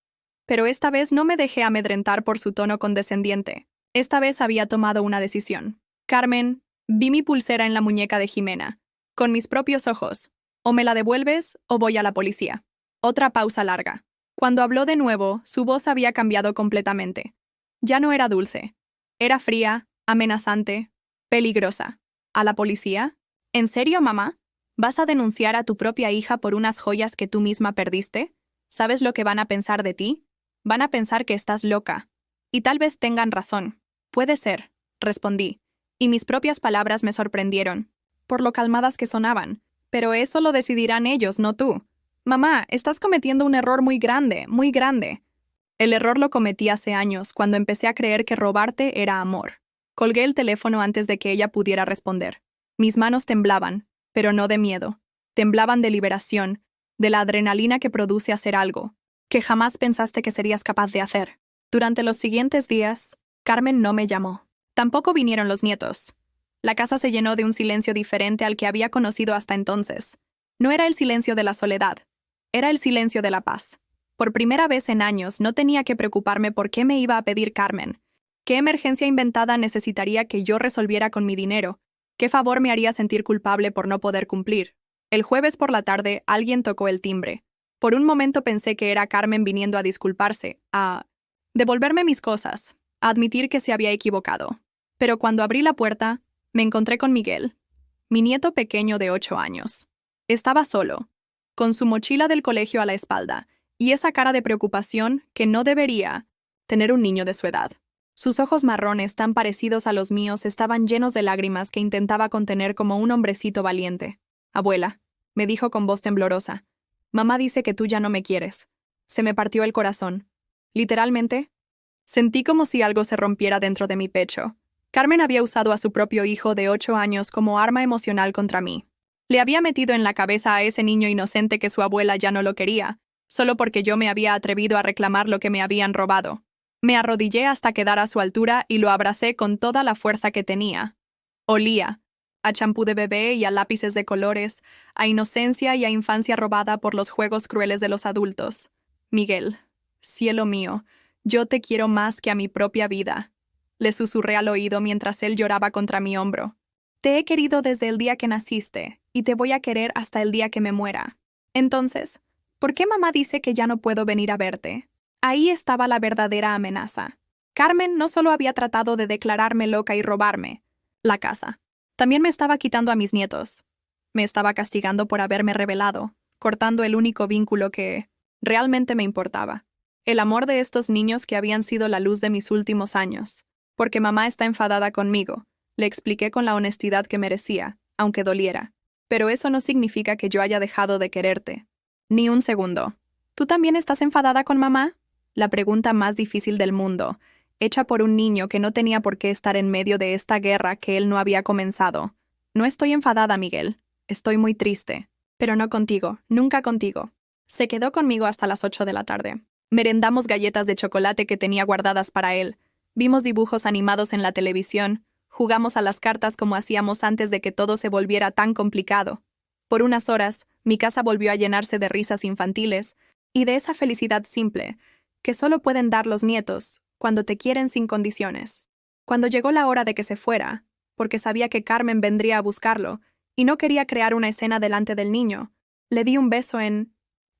Pero esta vez no me dejé amedrentar por su tono condescendiente. Esta vez había tomado una decisión. Carmen, vi mi pulsera en la muñeca de Jimena. Con mis propios ojos. O me la devuelves o voy a la policía. Otra pausa larga. Cuando habló de nuevo, su voz había cambiado completamente. Ya no era dulce. Era fría, amenazante, peligrosa. ¿A la policía? ¿En serio, mamá? ¿Vas a denunciar a tu propia hija por unas joyas que tú misma perdiste? ¿Sabes lo que van a pensar de ti? Van a pensar que estás loca. Y tal vez tengan razón. Puede ser, respondí, y mis propias palabras me sorprendieron, por lo calmadas que sonaban. Pero eso lo decidirán ellos, no tú. Mamá, estás cometiendo un error muy grande, muy grande. El error lo cometí hace años, cuando empecé a creer que robarte era amor. Colgué el teléfono antes de que ella pudiera responder. Mis manos temblaban, pero no de miedo. Temblaban de liberación, de la adrenalina que produce hacer algo, que jamás pensaste que serías capaz de hacer. Durante los siguientes días, Carmen no me llamó. Tampoco vinieron los nietos. La casa se llenó de un silencio diferente al que había conocido hasta entonces. No era el silencio de la soledad, era el silencio de la paz. Por primera vez en años no tenía que preocuparme por qué me iba a pedir Carmen. ¿Qué emergencia inventada necesitaría que yo resolviera con mi dinero? ¿Qué favor me haría sentir culpable por no poder cumplir? El jueves por la tarde alguien tocó el timbre. Por un momento pensé que era Carmen viniendo a disculparse, a devolverme mis cosas, a admitir que se había equivocado. Pero cuando abrí la puerta, me encontré con Miguel, mi nieto pequeño de 8 años. Estaba solo, con su mochila del colegio a la espalda, y esa cara de preocupación que no debería tener un niño de su edad. Sus ojos marrones tan parecidos a los míos estaban llenos de lágrimas que intentaba contener como un hombrecito valiente. Abuela, me dijo con voz temblorosa, mamá dice que tú ya no me quieres. Se me partió el corazón. Literalmente, sentí como si algo se rompiera dentro de mi pecho. Carmen había usado a su propio hijo de 8 años como arma emocional contra mí. Le había metido en la cabeza a ese niño inocente que su abuela ya no lo quería, solo porque yo me había atrevido a reclamar lo que me habían robado. Me arrodillé hasta quedar a su altura y lo abracé con toda la fuerza que tenía. Olía a champú de bebé y a lápices de colores, a inocencia y a infancia robada por los juegos crueles de los adultos. Miguel, cielo mío, yo te quiero más que a mi propia vida. Le susurré al oído mientras él lloraba contra mi hombro. Te he querido desde el día que naciste, y te voy a querer hasta el día que me muera. Entonces, ¿por qué mamá dice que ya no puedo venir a verte? Ahí estaba la verdadera amenaza. Carmen no solo había tratado de declararme loca y robarme la casa, también me estaba quitando a mis nietos. Me estaba castigando por haberme rebelado, cortando el único vínculo que realmente me importaba. El amor de estos niños que habían sido la luz de mis últimos años. Porque mamá está enfadada conmigo, le expliqué con la honestidad que merecía, aunque doliera. Pero eso no significa que yo haya dejado de quererte. Ni un segundo. ¿Tú también estás enfadada con mamá? La pregunta más difícil del mundo. hecha por un niño que no tenía por qué estar en medio de esta guerra que él no había comenzado. No estoy enfadada, Miguel. Estoy muy triste. Pero no contigo, nunca contigo. Se quedó conmigo hasta las 8 de la tarde. Merendamos galletas de chocolate que tenía guardadas para él. Vimos dibujos animados en la televisión. Jugamos a las cartas como hacíamos antes de que todo se volviera tan complicado. Por unas horas, mi casa volvió a llenarse de risas infantiles y de esa felicidad simple que solo pueden dar los nietos cuando te quieren sin condiciones. Cuando llegó la hora de que se fuera, porque sabía que Carmen vendría a buscarlo y no quería crear una escena delante del niño, le di un beso en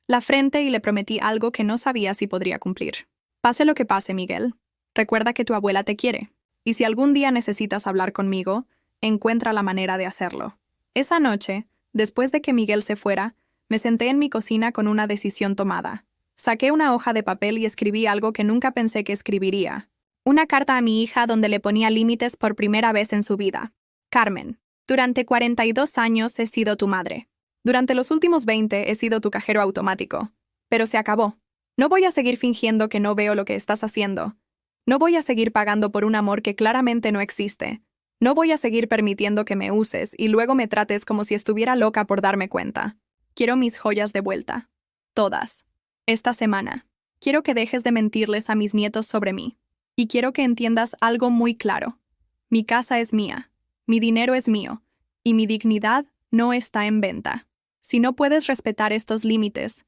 la frente y le prometí algo que no sabía si podría cumplir. Pase lo que pase, Miguel, recuerda que tu abuela te quiere, y si algún día necesitas hablar conmigo, encuentra la manera de hacerlo. Esa noche, después de que Miguel se fuera, me senté en mi cocina con una decisión tomada. Saqué una hoja de papel y escribí algo que nunca pensé que escribiría. Una carta a mi hija donde le ponía límites por primera vez en su vida. Carmen, durante 42 años he sido tu madre. Durante los últimos 20 he sido tu cajero automático. Pero se acabó. No voy a seguir fingiendo que no veo lo que estás haciendo. No voy a seguir pagando por un amor que claramente no existe. No voy a seguir permitiendo que me uses y luego me trates como si estuviera loca por darme cuenta. Quiero mis joyas de vuelta. Todas. Esta semana. Quiero que dejes de mentirles a mis nietos sobre mí. Y quiero que entiendas algo muy claro. Mi casa es mía. Mi dinero es mío. Y mi dignidad no está en venta. Si no puedes respetar estos límites,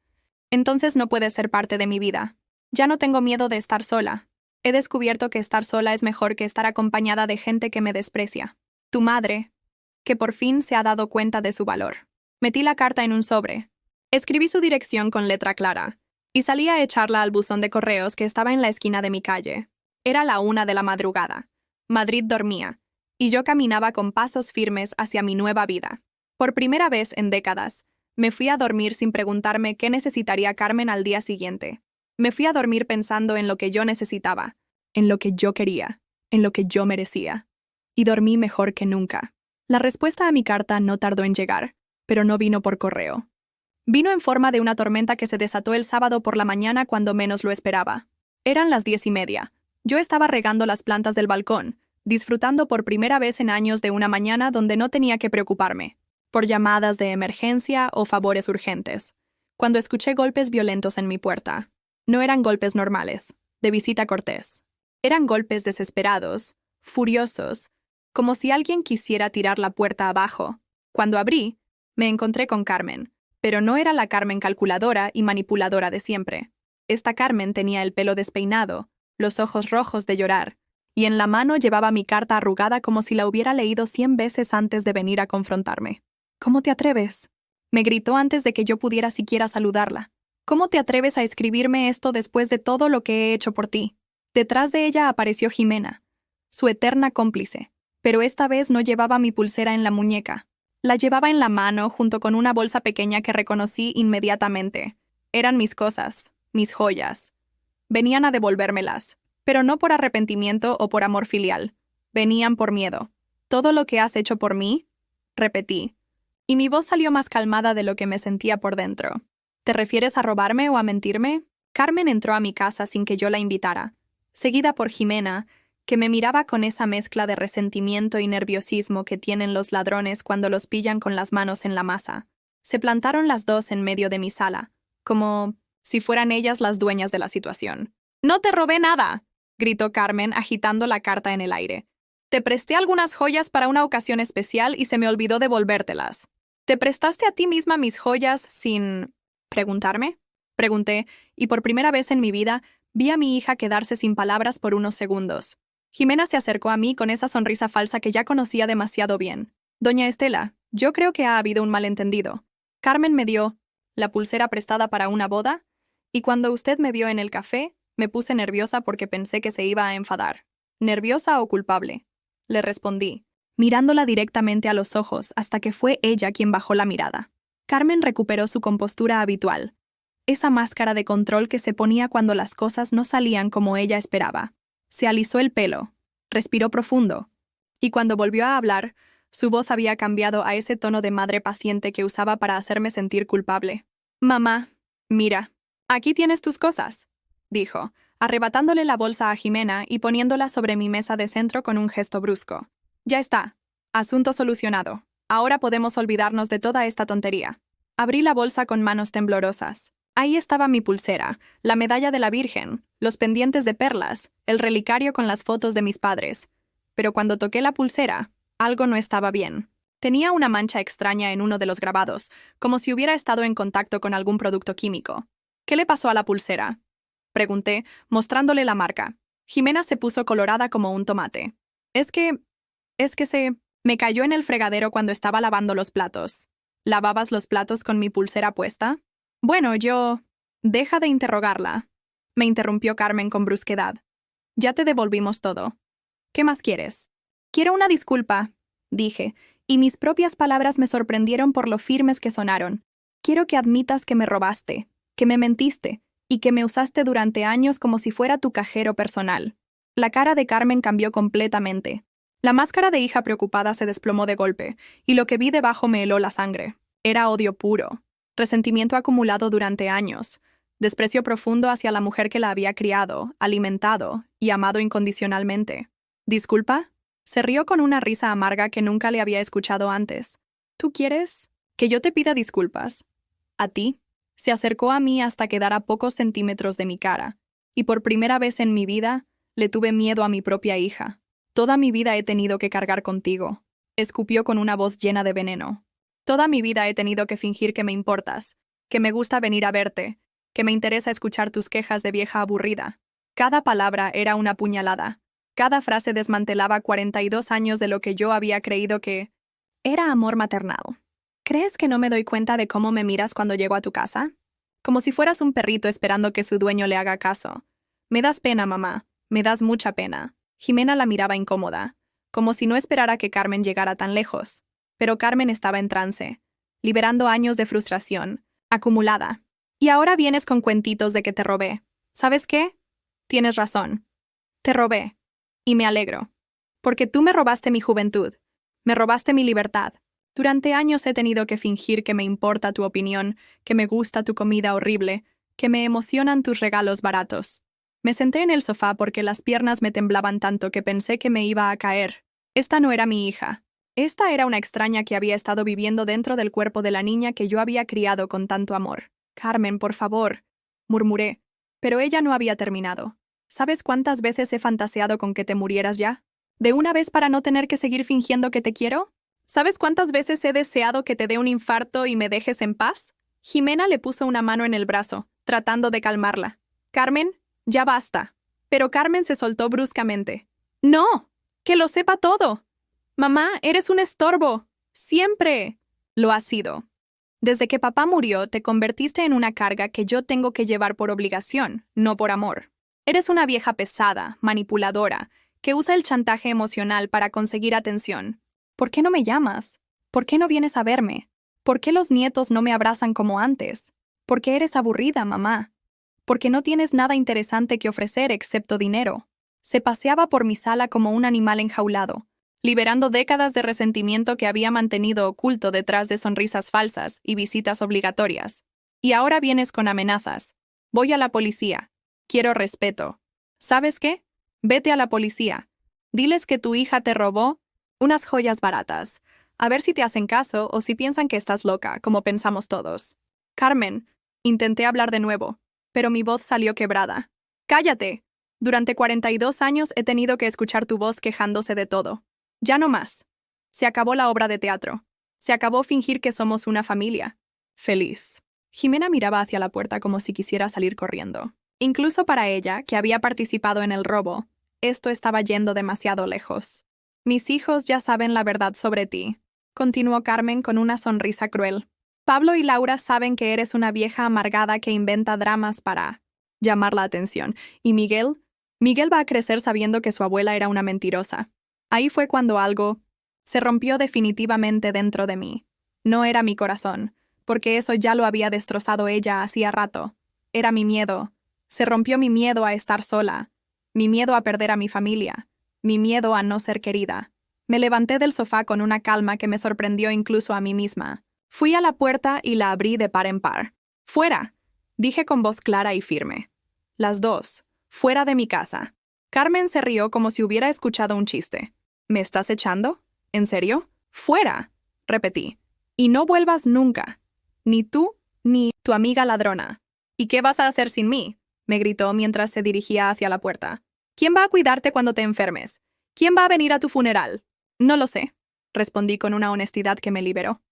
entonces no puedes ser parte de mi vida. Ya no tengo miedo de estar sola. He descubierto que estar sola es mejor que estar acompañada de gente que me desprecia. Tu madre, que por fin se ha dado cuenta de su valor. Metí la carta en un sobre. Escribí su dirección con letra clara y salí a echarla al buzón de correos que estaba en la esquina de mi calle. Era la 1 de la madrugada. Madrid dormía, y yo caminaba con pasos firmes hacia mi nueva vida. Por primera vez en décadas, me fui a dormir sin preguntarme qué necesitaría Carmen al día siguiente. Me fui a dormir pensando en lo que yo necesitaba, en lo que yo quería, en lo que yo merecía. Y dormí mejor que nunca. La respuesta a mi carta no tardó en llegar, pero no vino por correo. Vino en forma de una tormenta que se desató el sábado por la mañana cuando menos lo esperaba. Eran las 10:30. Yo estaba regando las plantas del balcón, disfrutando por primera vez en años de una mañana donde no tenía que preocuparme por llamadas de emergencia o favores urgentes, cuando escuché golpes violentos en mi puerta. No eran golpes normales, de visita cortés. Eran golpes desesperados, furiosos, como si alguien quisiera tirar la puerta abajo. Cuando abrí, me encontré con Carmen, pero no era la Carmen calculadora y manipuladora de siempre. Esta Carmen tenía el pelo despeinado, los ojos rojos de llorar, y en la mano llevaba mi carta arrugada como si la hubiera leído 100 veces antes de venir a confrontarme. ¿Cómo te atreves?, me gritó antes de que yo pudiera siquiera saludarla. ¿Cómo te atreves a escribirme esto después de todo lo que he hecho por ti? Detrás de ella apareció Jimena, su eterna cómplice, pero esta vez no llevaba mi pulsera en la muñeca. La llevaba en la mano junto con una bolsa pequeña que reconocí inmediatamente. Eran mis cosas, mis joyas. Venían a devolvérmelas, pero no por arrepentimiento o por amor filial. Venían por miedo. ¿Todo lo que has hecho por mí?, repetí, y mi voz salió más calmada de lo que me sentía por dentro. ¿Te refieres a robarme o a mentirme? Carmen entró a mi casa sin que yo la invitara, seguida por Jimena, que me miraba con esa mezcla de resentimiento y nerviosismo que tienen los ladrones cuando los pillan con las manos en la masa. Se plantaron las dos en medio de mi sala, como si fueran ellas las dueñas de la situación. «¡No te robé nada!», gritó Carmen agitando la carta en el aire. «Te presté algunas joyas para una ocasión especial y se me olvidó devolvértelas. ¿Te prestaste a ti misma mis joyas sin preguntarme?», pregunté, y por primera vez en mi vida vi a mi hija quedarse sin palabras por unos segundos. Jimena se acercó a mí con esa sonrisa falsa que ya conocía demasiado bien. «Doña Estela, yo creo que ha habido un malentendido. Carmen me dio la pulsera prestada para una boda, y cuando usted me vio en el café, me puse nerviosa porque pensé que se iba a enfadar. ¿Nerviosa o culpable?», le respondí, mirándola directamente a los ojos hasta que fue ella quien bajó la mirada. Carmen recuperó su compostura habitual, esa máscara de control que se ponía cuando las cosas no salían como ella esperaba. Se alisó el pelo, respiró profundo, y cuando volvió a hablar, su voz había cambiado a ese tono de madre paciente que usaba para hacerme sentir culpable. «Mamá, mira, aquí tienes tus cosas», dijo, arrebatándole la bolsa a Jimena y poniéndola sobre mi mesa de centro con un gesto brusco. Ya está. Asunto solucionado. Ahora podemos olvidarnos de toda esta tontería. Abrí la bolsa con manos temblorosas. Ahí estaba mi pulsera, la medalla de la Virgen, los pendientes de perlas, el relicario con las fotos de mis padres. Pero cuando toqué la pulsera, algo no estaba bien. Tenía una mancha extraña en uno de los grabados, como si hubiera estado en contacto con algún producto químico. ¿Qué le pasó a la pulsera?, pregunté, mostrándole la marca. Jimena se puso colorada como un tomate. Es que me cayó en el fregadero cuando estaba lavando los platos. ¿Lavabas los platos con mi pulsera puesta? Bueno, Deja de interrogarla, me interrumpió Carmen con brusquedad. Ya te devolvimos todo. ¿Qué más quieres? Quiero una disculpa, dije, y mis propias palabras me sorprendieron por lo firmes que sonaron. Quiero que admitas que me robaste, que me mentiste, y que me usaste durante años como si fuera tu cajero personal. La cara de Carmen cambió completamente. La máscara de hija preocupada se desplomó de golpe, y lo que vi debajo me heló la sangre. Era odio puro, resentimiento acumulado durante años, desprecio profundo hacia la mujer que la había criado, alimentado y amado incondicionalmente. ¿Disculpa? Se rió con una risa amarga que nunca le había escuchado antes. ¿Tú quieres que yo te pida disculpas? ¿A ti? Se acercó a mí hasta quedar a pocos centímetros de mi cara, y por primera vez en mi vida le tuve miedo a mi propia hija. Toda mi vida he tenido que cargar contigo. Escupió con una voz llena de veneno. Toda mi vida he tenido que fingir que me importas, que me gusta venir a verte, que me interesa escuchar tus quejas de vieja aburrida. Cada palabra era una puñalada. Cada frase desmantelaba 42 años de lo que yo había creído que era amor maternal. ¿Crees que no me doy cuenta de cómo me miras cuando llego a tu casa? Como si fueras un perrito esperando que su dueño le haga caso. Me das pena, mamá. Me das mucha pena. Jimena la miraba incómoda, como si no esperara que Carmen llegara tan lejos. Pero Carmen estaba en trance, liberando años de frustración, acumulada. Y ahora vienes con cuentitos de que te robé. ¿Sabes qué? Tienes razón. Te robé. Y me alegro. Porque tú me robaste mi juventud. Me robaste mi libertad. Durante años he tenido que fingir que me importa tu opinión, que me gusta tu comida horrible, que me emocionan tus regalos baratos. Me senté en el sofá porque las piernas me temblaban tanto que pensé que me iba a caer. Esta no era mi hija. Esta era una extraña que había estado viviendo dentro del cuerpo de la niña que yo había criado con tanto amor. Carmen, por favor, murmuré. Pero ella no había terminado. ¿Sabes cuántas veces he fantaseado con que te murieras ya? ¿De una vez para no tener que seguir fingiendo que te quiero? ¿Sabes cuántas veces he deseado que te dé un infarto y me dejes en paz? Jimena le puso una mano en el brazo, tratando de calmarla. Carmen, ya basta. Pero Carmen se soltó bruscamente. ¡No! ¡Que lo sepa todo! Mamá, eres un estorbo. Siempre. Lo has sido. Desde que papá murió, te convertiste en una carga que yo tengo que llevar por obligación, no por amor. Eres una vieja pesada, manipuladora, que usa el chantaje emocional para conseguir atención. ¿Por qué no me llamas? ¿Por qué no vienes a verme? ¿Por qué los nietos no me abrazan como antes? ¿Por qué eres aburrida, mamá? Porque no tienes nada interesante que ofrecer excepto dinero. Se paseaba por mi sala como un animal enjaulado, liberando décadas de resentimiento que había mantenido oculto detrás de sonrisas falsas y visitas obligatorias. Y ahora vienes con amenazas. Voy a la policía. Quiero respeto. ¿Sabes qué? Vete a la policía. Diles que tu hija te robó unas joyas baratas. A ver si te hacen caso o si piensan que estás loca, como pensamos todos. Carmen, intenté hablar de nuevo, pero mi voz salió quebrada. ¡Cállate! Durante 42 años he tenido que escuchar tu voz quejándose de todo. Ya no más. Se acabó la obra de teatro. Se acabó fingir que somos una familia. Feliz. Jimena miraba hacia la puerta como si quisiera salir corriendo. Incluso para ella, que había participado en el robo, esto estaba yendo demasiado lejos. Mis hijos ya saben la verdad sobre ti, continuó Carmen con una sonrisa cruel. Pablo y Laura saben que eres una vieja amargada que inventa dramas para llamar la atención. ¿Y Miguel? Miguel va a crecer sabiendo que su abuela era una mentirosa. Ahí fue cuando algo se rompió definitivamente dentro de mí. No era mi corazón, porque eso ya lo había destrozado ella hacía rato. Era mi miedo. Se rompió mi miedo a estar sola, mi miedo a perder a mi familia, mi miedo a no ser querida. Me levanté del sofá con una calma que me sorprendió incluso a mí misma. Fui a la puerta y la abrí de par en par. «¡Fuera!», dije con voz clara y firme. Las dos, Fuera de mi casa. Carmen se rió como si hubiera escuchado un chiste. ¿Me estás echando? ¿En serio? ¡Fuera!, repetí. Y no vuelvas nunca. Ni tú, ni tu amiga ladrona. ¿Y qué vas a hacer sin mí?, me gritó mientras se dirigía hacia la puerta. ¿Quién va a cuidarte cuando te enfermes? ¿Quién va a venir a tu funeral? No lo sé, respondí con una honestidad que me liberó.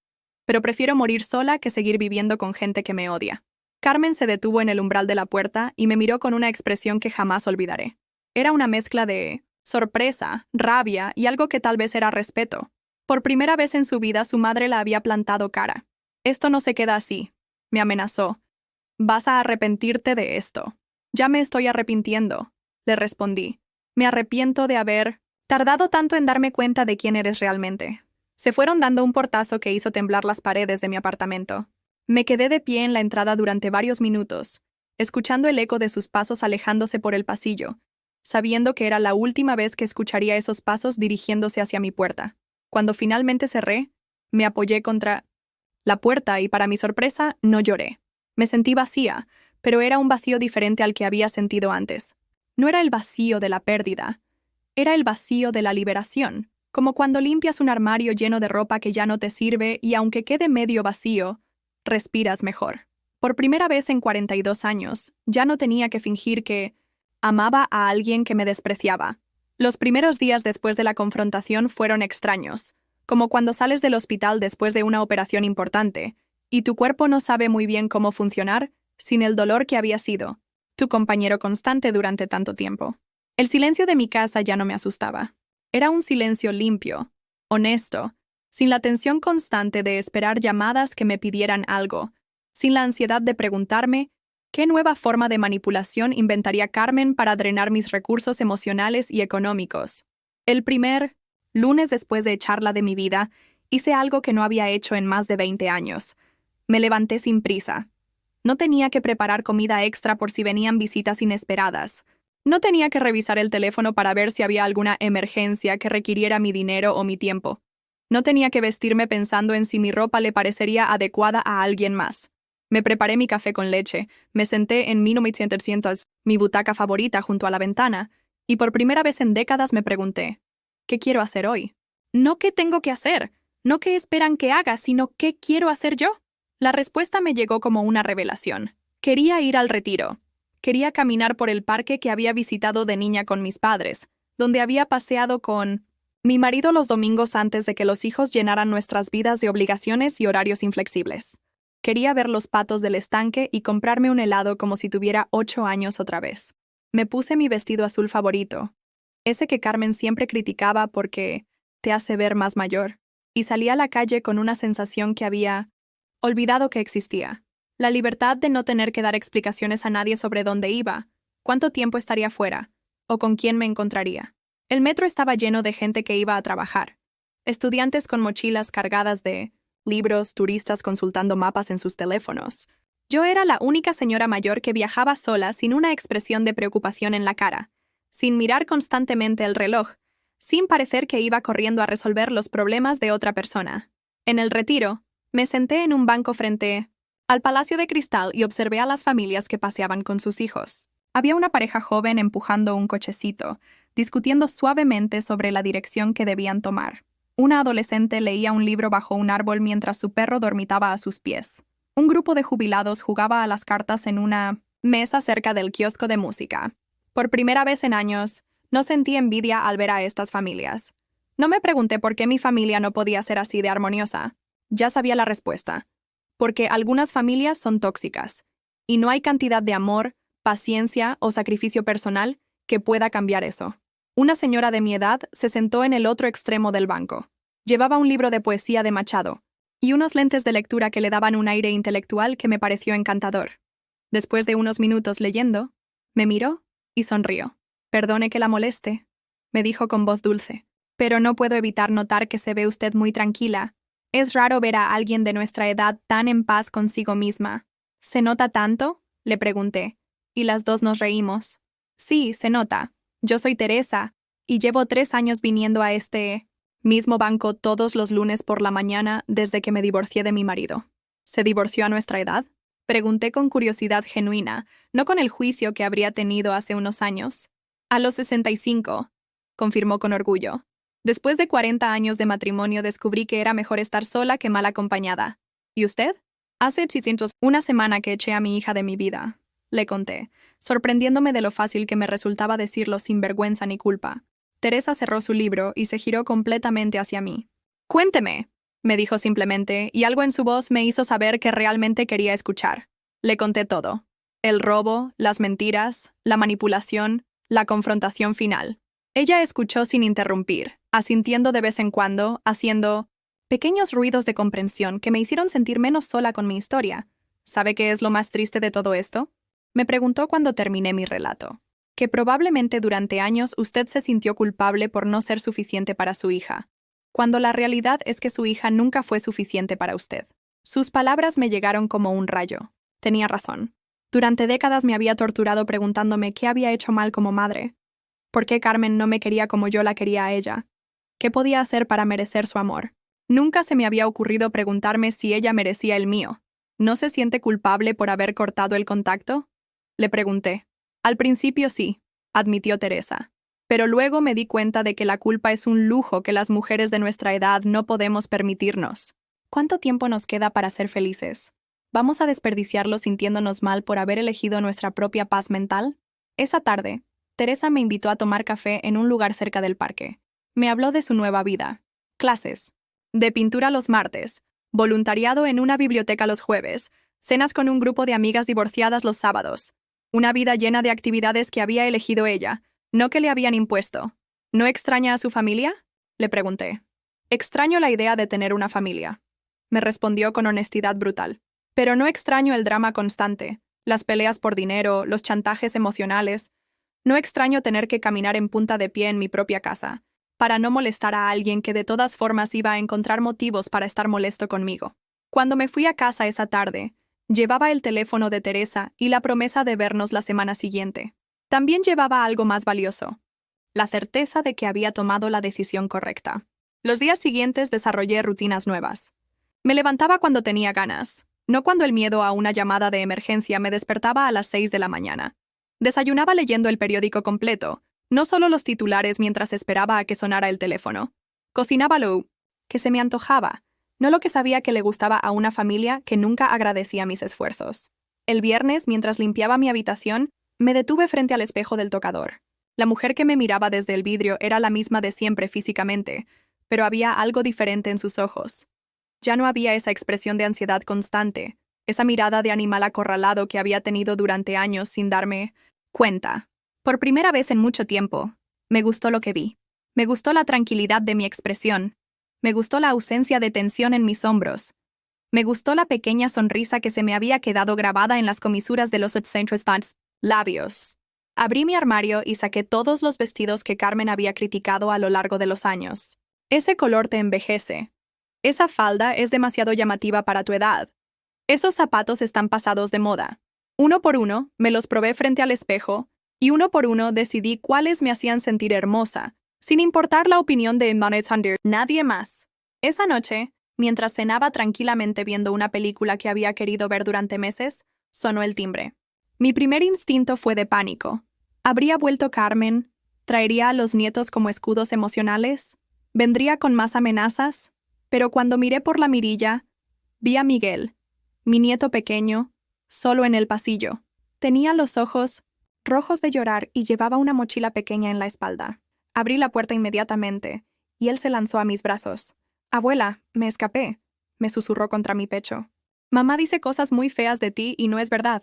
Pero prefiero morir sola que seguir viviendo con gente que me odia. Carmen se detuvo en el umbral de la puerta y me miró con una expresión que jamás olvidaré. Era una mezcla de sorpresa, rabia y algo que tal vez era respeto. Por primera vez en su vida su madre la había plantado cara. Esto no se queda así, me amenazó. Vas a arrepentirte de esto. Ya me estoy arrepintiendo, le respondí. Me arrepiento de haber tardado tanto en darme cuenta de quién eres realmente. Se fueron dando un portazo que hizo temblar las paredes de mi apartamento. Me quedé de pie en la entrada durante varios minutos, escuchando el eco de sus pasos alejándose por el pasillo, sabiendo que era la última vez que escucharía esos pasos dirigiéndose hacia mi puerta. Cuando finalmente cerré, me apoyé contra la puerta y, para mi sorpresa, no lloré. Me sentí vacía, pero era un vacío diferente al que había sentido antes. No era el vacío de la pérdida, era el vacío de la liberación, como cuando limpias un armario lleno de ropa que ya no te sirve y, aunque quede medio vacío, respiras mejor. Por primera vez en 42 años, ya no tenía que fingir que amaba a alguien que me despreciaba. Los primeros días después de la confrontación fueron extraños, como cuando sales del hospital después de una operación importante, y tu cuerpo no sabe muy bien cómo funcionar sin el dolor que había sido tu compañero constante durante tanto tiempo. El silencio de mi casa ya no me asustaba. Era un silencio limpio, honesto, sin la tensión constante de esperar llamadas que me pidieran algo, sin la ansiedad de preguntarme qué nueva forma de manipulación inventaría Carmen para drenar mis recursos emocionales y económicos. El primer lunes después de echarla de mi vida, hice algo que no había hecho en más de 20 años. Me levanté sin prisa. No tenía que preparar comida extra por si venían visitas inesperadas. No tenía que revisar el teléfono para ver si había alguna emergencia que requiriera mi dinero o mi tiempo. No tenía que vestirme pensando en si mi ropa le parecería adecuada a alguien más. Me preparé mi café con leche, me senté en 1900, mi butaca favorita junto a la ventana, y por primera vez en décadas me pregunté, ¿qué quiero hacer hoy? No qué tengo que hacer, no qué esperan que haga, sino qué quiero hacer yo. La respuesta me llegó como una revelación. Quería ir al retiro. Quería caminar por el parque que había visitado de niña con mis padres, donde había paseado con mi marido los domingos antes de que los hijos llenaran nuestras vidas de obligaciones y horarios inflexibles. Quería ver los patos del estanque y comprarme un helado como si tuviera 8 años otra vez. Me puse mi vestido azul favorito, ese que Carmen siempre criticaba porque te hace ver más mayor, y salí a la calle con una sensación que había olvidado que existía. La libertad de no tener que dar explicaciones a nadie sobre dónde iba, cuánto tiempo estaría fuera, o con quién me encontraría. El metro estaba lleno de gente que iba a trabajar. Estudiantes con mochilas cargadas de libros, turistas consultando mapas en sus teléfonos. Yo era la única señora mayor que viajaba sola sin una expresión de preocupación en la cara, sin mirar constantemente el reloj, sin parecer que iba corriendo a resolver los problemas de otra persona. En el retiro, me senté en un banco frente al Palacio de Cristal y observé a las familias que paseaban con sus hijos. Había una pareja joven empujando un cochecito, discutiendo suavemente sobre la dirección que debían tomar. Una adolescente leía un libro bajo un árbol mientras su perro dormitaba a sus pies. Un grupo de jubilados jugaba a las cartas en una mesa cerca del kiosco de música. Por primera vez en años, no sentí envidia al ver a estas familias. No me pregunté por qué mi familia no podía ser así de armoniosa. Ya sabía la respuesta. Porque algunas familias son tóxicas, y no hay cantidad de amor, paciencia o sacrificio personal que pueda cambiar eso. Una señora de mi edad se sentó en el otro extremo del banco. Llevaba un libro de poesía de Machado y unos lentes de lectura que le daban un aire intelectual que me pareció encantador. Después de unos minutos leyendo, me miró y sonrió. «Perdone que la moleste», me dijo con voz dulce, «pero no puedo evitar notar que se ve usted muy tranquila. Es raro ver a alguien de nuestra edad tan en paz consigo misma». «¿Se nota tanto?», le pregunté, y las dos nos reímos. «Sí, se nota. Yo soy Teresa, y llevo 3 años viniendo a este mismo banco todos los lunes por la mañana desde que me divorcié de mi marido». «¿Se divorció a nuestra edad?», Pregunté con curiosidad genuina, no con el juicio que habría tenido hace unos años. A los 65, confirmó con orgullo. Después de 40 años de matrimonio descubrí que era mejor estar sola que mal acompañada. ¿Y usted? Hace 1 semana que eché a mi hija de mi vida, le conté, sorprendiéndome de lo fácil que me resultaba decirlo sin vergüenza ni culpa. Teresa cerró su libro y se giró completamente hacia mí. «Cuénteme», me dijo simplemente, y algo en su voz me hizo saber que realmente quería escuchar. Le conté todo. El robo, las mentiras, la manipulación, la confrontación final. Ella escuchó sin interrumpir, asintiendo de vez en cuando, haciendo pequeños ruidos de comprensión que me hicieron sentir menos sola con mi historia. ¿Sabe qué es lo más triste de todo esto? Me preguntó cuando terminé mi relato. Que probablemente durante años usted se sintió culpable por no ser suficiente para su hija, cuando la realidad es que su hija nunca fue suficiente para usted. Sus palabras me llegaron como un rayo. Tenía razón. Durante décadas me había torturado preguntándome qué había hecho mal como madre. ¿Por qué Carmen no me quería como yo la quería a ella? ¿Qué podía hacer para merecer su amor? Nunca se me había ocurrido preguntarme si ella merecía el mío. ¿No se siente culpable por haber cortado el contacto? Le pregunté. Al principio sí, admitió Teresa. Pero luego me di cuenta de que la culpa es un lujo que las mujeres de nuestra edad no podemos permitirnos. ¿Cuánto tiempo nos queda para ser felices? ¿Vamos a desperdiciarlo sintiéndonos mal por haber elegido nuestra propia paz mental? Esa tarde, Teresa me invitó a tomar café en un lugar cerca del parque. Me habló de su nueva vida. Clases de pintura los martes, voluntariado en una biblioteca los jueves, cenas con un grupo de amigas divorciadas los sábados. Una vida llena de actividades que había elegido ella, no que le habían impuesto. ¿No extraña a su familia? Le pregunté. Extraño la idea de tener una familia, me respondió con honestidad brutal. Pero no extraño el drama constante, las peleas por dinero, los chantajes emocionales. No extraño tener que caminar en punta de pie en mi propia casa, para no molestar a alguien que de todas formas iba a encontrar motivos para estar molesto conmigo. Cuando me fui a casa esa tarde, llevaba el teléfono de Teresa y la promesa de vernos la semana siguiente. También llevaba algo más valioso, la certeza de que había tomado la decisión correcta. Los días siguientes desarrollé rutinas nuevas. Me levantaba cuando tenía ganas, no cuando el miedo a una llamada de emergencia me despertaba a las 6 de la mañana. Desayunaba leyendo el periódico completo, no solo los titulares mientras esperaba a que sonara el teléfono. Cocinaba lo que se me antojaba, no lo que sabía que le gustaba a una familia que nunca agradecía mis esfuerzos. El viernes, mientras limpiaba mi habitación, me detuve frente al espejo del tocador. La mujer que me miraba desde el vidrio era la misma de siempre físicamente, pero había algo diferente en sus ojos. Ya no había esa expresión de ansiedad constante, esa mirada de animal acorralado que había tenido durante años sin darme cuenta. Por primera vez en mucho tiempo, me gustó lo que vi. Me gustó la tranquilidad de mi expresión. Me gustó la ausencia de tensión en mis hombros. Me gustó la pequeña sonrisa que se me había quedado grabada en las comisuras de los labios. Abrí mi armario y saqué todos los vestidos que Carmen había criticado a lo largo de los años. Ese color te envejece. Esa falda es demasiado llamativa para tu edad. Esos zapatos están pasados de moda. Uno por uno, me los probé frente al espejo, y uno por uno decidí cuáles me hacían sentir hermosa, sin importar la opinión de nadie más. Esa noche, mientras cenaba tranquilamente viendo una película que había querido ver durante meses, sonó el timbre. Mi primer instinto fue de pánico. ¿Habría vuelto Carmen? ¿Traería a los nietos como escudos emocionales? ¿Vendría con más amenazas? Pero cuando miré por la mirilla, vi a Miguel, mi nieto pequeño, solo en el pasillo. Tenía los ojos rojos de llorar y llevaba una mochila pequeña en la espalda. Abrí la puerta inmediatamente, y él se lanzó a mis brazos. «Abuela, me escapé», me susurró contra mi pecho. «Mamá dice cosas muy feas de ti y no es verdad.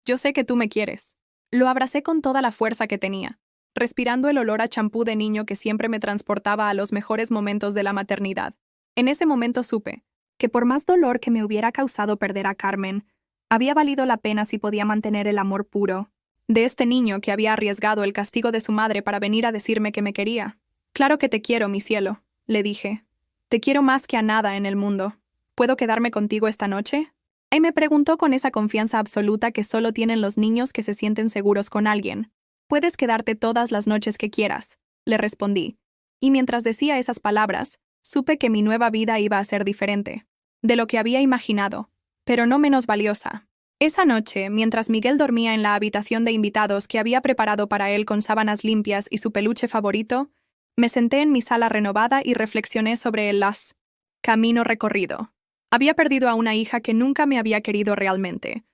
Yo sé que tú me quieres». Lo abracé con toda la fuerza que tenía, respirando el olor a champú de niño que siempre me transportaba a los mejores momentos de la maternidad. En ese momento supe que por más dolor que me hubiera causado perder a Carmen, había valido la pena si podía mantener el amor puro de este niño que había arriesgado el castigo de su madre para venir a decirme que me quería. «Claro que te quiero, mi cielo», le dije. «Te quiero más que a nada en el mundo. ¿Puedo quedarme contigo esta noche?» Y me preguntó con esa confianza absoluta que solo tienen los niños que se sienten seguros con alguien. «Puedes quedarte todas las noches que quieras», le respondí. Y mientras decía esas palabras, supe que mi nueva vida iba a ser diferente de lo que había imaginado, pero no menos valiosa. Esa noche, mientras Miguel dormía en la habitación de invitados que había preparado para él con sábanas limpias y su peluche favorito, me senté en mi sala renovada y reflexioné sobre el camino recorrido. Había perdido a una hija que nunca me había querido realmente,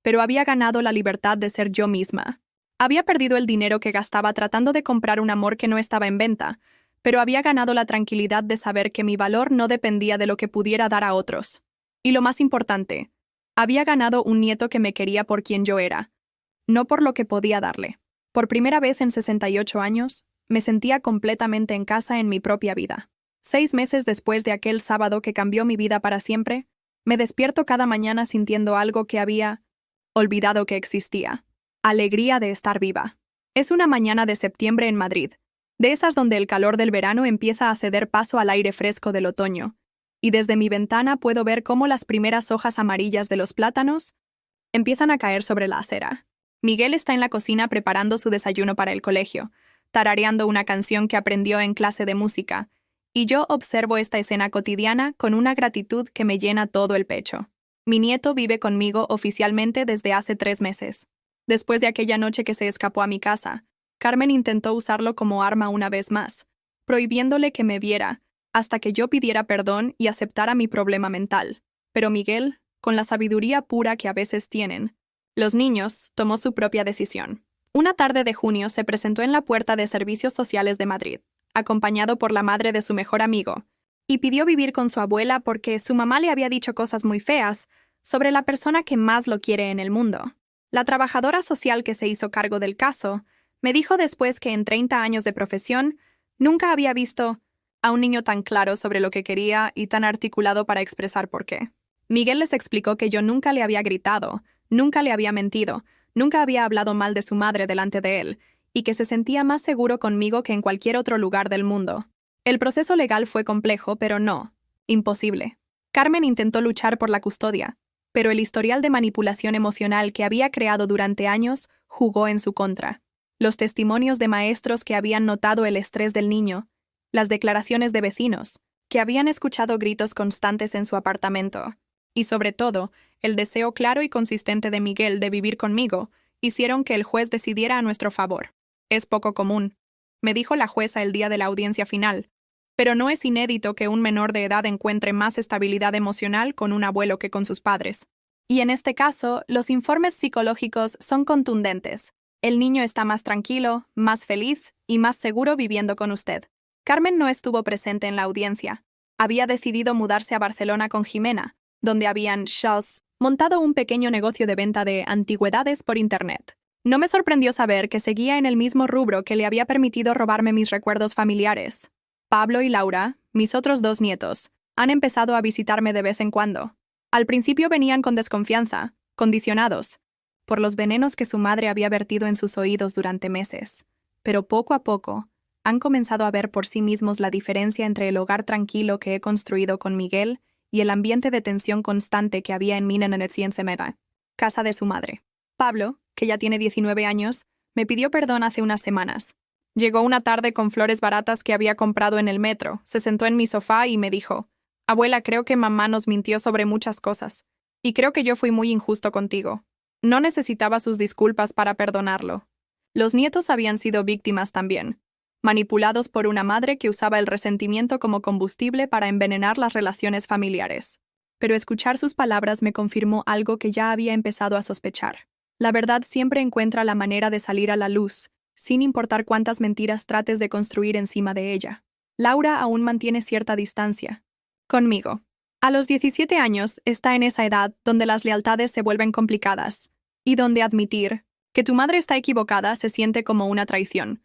pero había ganado la libertad de ser yo misma. Había perdido el dinero que gastaba tratando de comprar un amor que no estaba en venta, pero había ganado la tranquilidad de saber que mi valor no dependía de lo que pudiera dar a otros. Y lo más importante, había ganado un nieto que me quería por quien yo era, no por lo que podía darle. Por primera vez en 68 años, me sentía completamente en casa en mi propia vida. 6 meses después de aquel sábado que cambió mi vida para siempre, me despierto cada mañana sintiendo algo que había olvidado que existía. Alegría de estar viva. Es una mañana de septiembre en Madrid, de esas donde el calor del verano empieza a ceder paso al aire fresco del otoño, y desde mi ventana puedo ver cómo las primeras hojas amarillas de los plátanos empiezan a caer sobre la acera. Miguel está en la cocina preparando su desayuno para el colegio, tarareando una canción que aprendió en clase de música, y yo observo esta escena cotidiana con una gratitud que me llena todo el pecho. Mi nieto vive conmigo oficialmente desde hace 3 meses. Después de aquella noche que se escapó a mi casa, Carmen intentó usarlo como arma una vez más, prohibiéndole que me viera, hasta que yo pidiera perdón y aceptara mi problema mental. Pero Miguel, con la sabiduría pura que a veces tienen, los niños, tomó su propia decisión. Una tarde de junio se presentó en la puerta de Servicios Sociales de Madrid, acompañado por la madre de su mejor amigo, y pidió vivir con su abuela porque su mamá le había dicho cosas muy feas sobre la persona que más lo quiere en el mundo. La trabajadora social que se hizo cargo del caso me dijo después que en 30 años de profesión nunca había visto a un niño tan claro sobre lo que quería y tan articulado para expresar por qué. Miguel les explicó que yo nunca le había gritado, nunca le había mentido, nunca había hablado mal de su madre delante de él, y que se sentía más seguro conmigo que en cualquier otro lugar del mundo. El proceso legal fue complejo, pero no imposible. Carmen intentó luchar por la custodia, pero el historial de manipulación emocional que había creado durante años jugó en su contra. Los testimonios de maestros que habían notado el estrés del niño, las declaraciones de vecinos, que habían escuchado gritos constantes en su apartamento, y sobre todo, el deseo claro y consistente de Miguel de vivir conmigo, hicieron que el juez decidiera a nuestro favor. Es poco común, me dijo la jueza el día de la audiencia final, pero no es inédito que un menor de edad encuentre más estabilidad emocional con un abuelo que con sus padres. Y en este caso, los informes psicológicos son contundentes. El niño está más tranquilo, más feliz y más seguro viviendo con usted. Carmen no estuvo presente en la audiencia. Había decidido mudarse a Barcelona con Jimena, donde habían montado un pequeño negocio de venta de antigüedades por Internet. No me sorprendió saber que seguía en el mismo rubro que le había permitido robarme mis recuerdos familiares. Pablo y Laura, mis otros 2 nietos, han empezado a visitarme de vez en cuando. Al principio venían con desconfianza, condicionados, por los venenos que su madre había vertido en sus oídos durante meses. Pero poco a poco, han comenzado a ver por sí mismos la diferencia entre el hogar tranquilo que he construido con Miguel y el ambiente de tensión constante que había en Minenetziensemera, casa de su madre. Pablo, que ya tiene 19 años, me pidió perdón hace unas semanas. Llegó una tarde con flores baratas que había comprado en el metro, se sentó en mi sofá y me dijo: «Abuela, creo que mamá nos mintió sobre muchas cosas, y creo que yo fui muy injusto contigo». No necesitaba sus disculpas para perdonarlo. Los nietos habían sido víctimas también, manipulados por una madre que usaba el resentimiento como combustible para envenenar las relaciones familiares. Pero escuchar sus palabras me confirmó algo que ya había empezado a sospechar. La verdad siempre encuentra la manera de salir a la luz, sin importar cuántas mentiras trates de construir encima de ella. Laura aún mantiene cierta distancia conmigo. A los 17 años está en esa edad donde las lealtades se vuelven complicadas, y donde admitir que tu madre está equivocada se siente como una traición.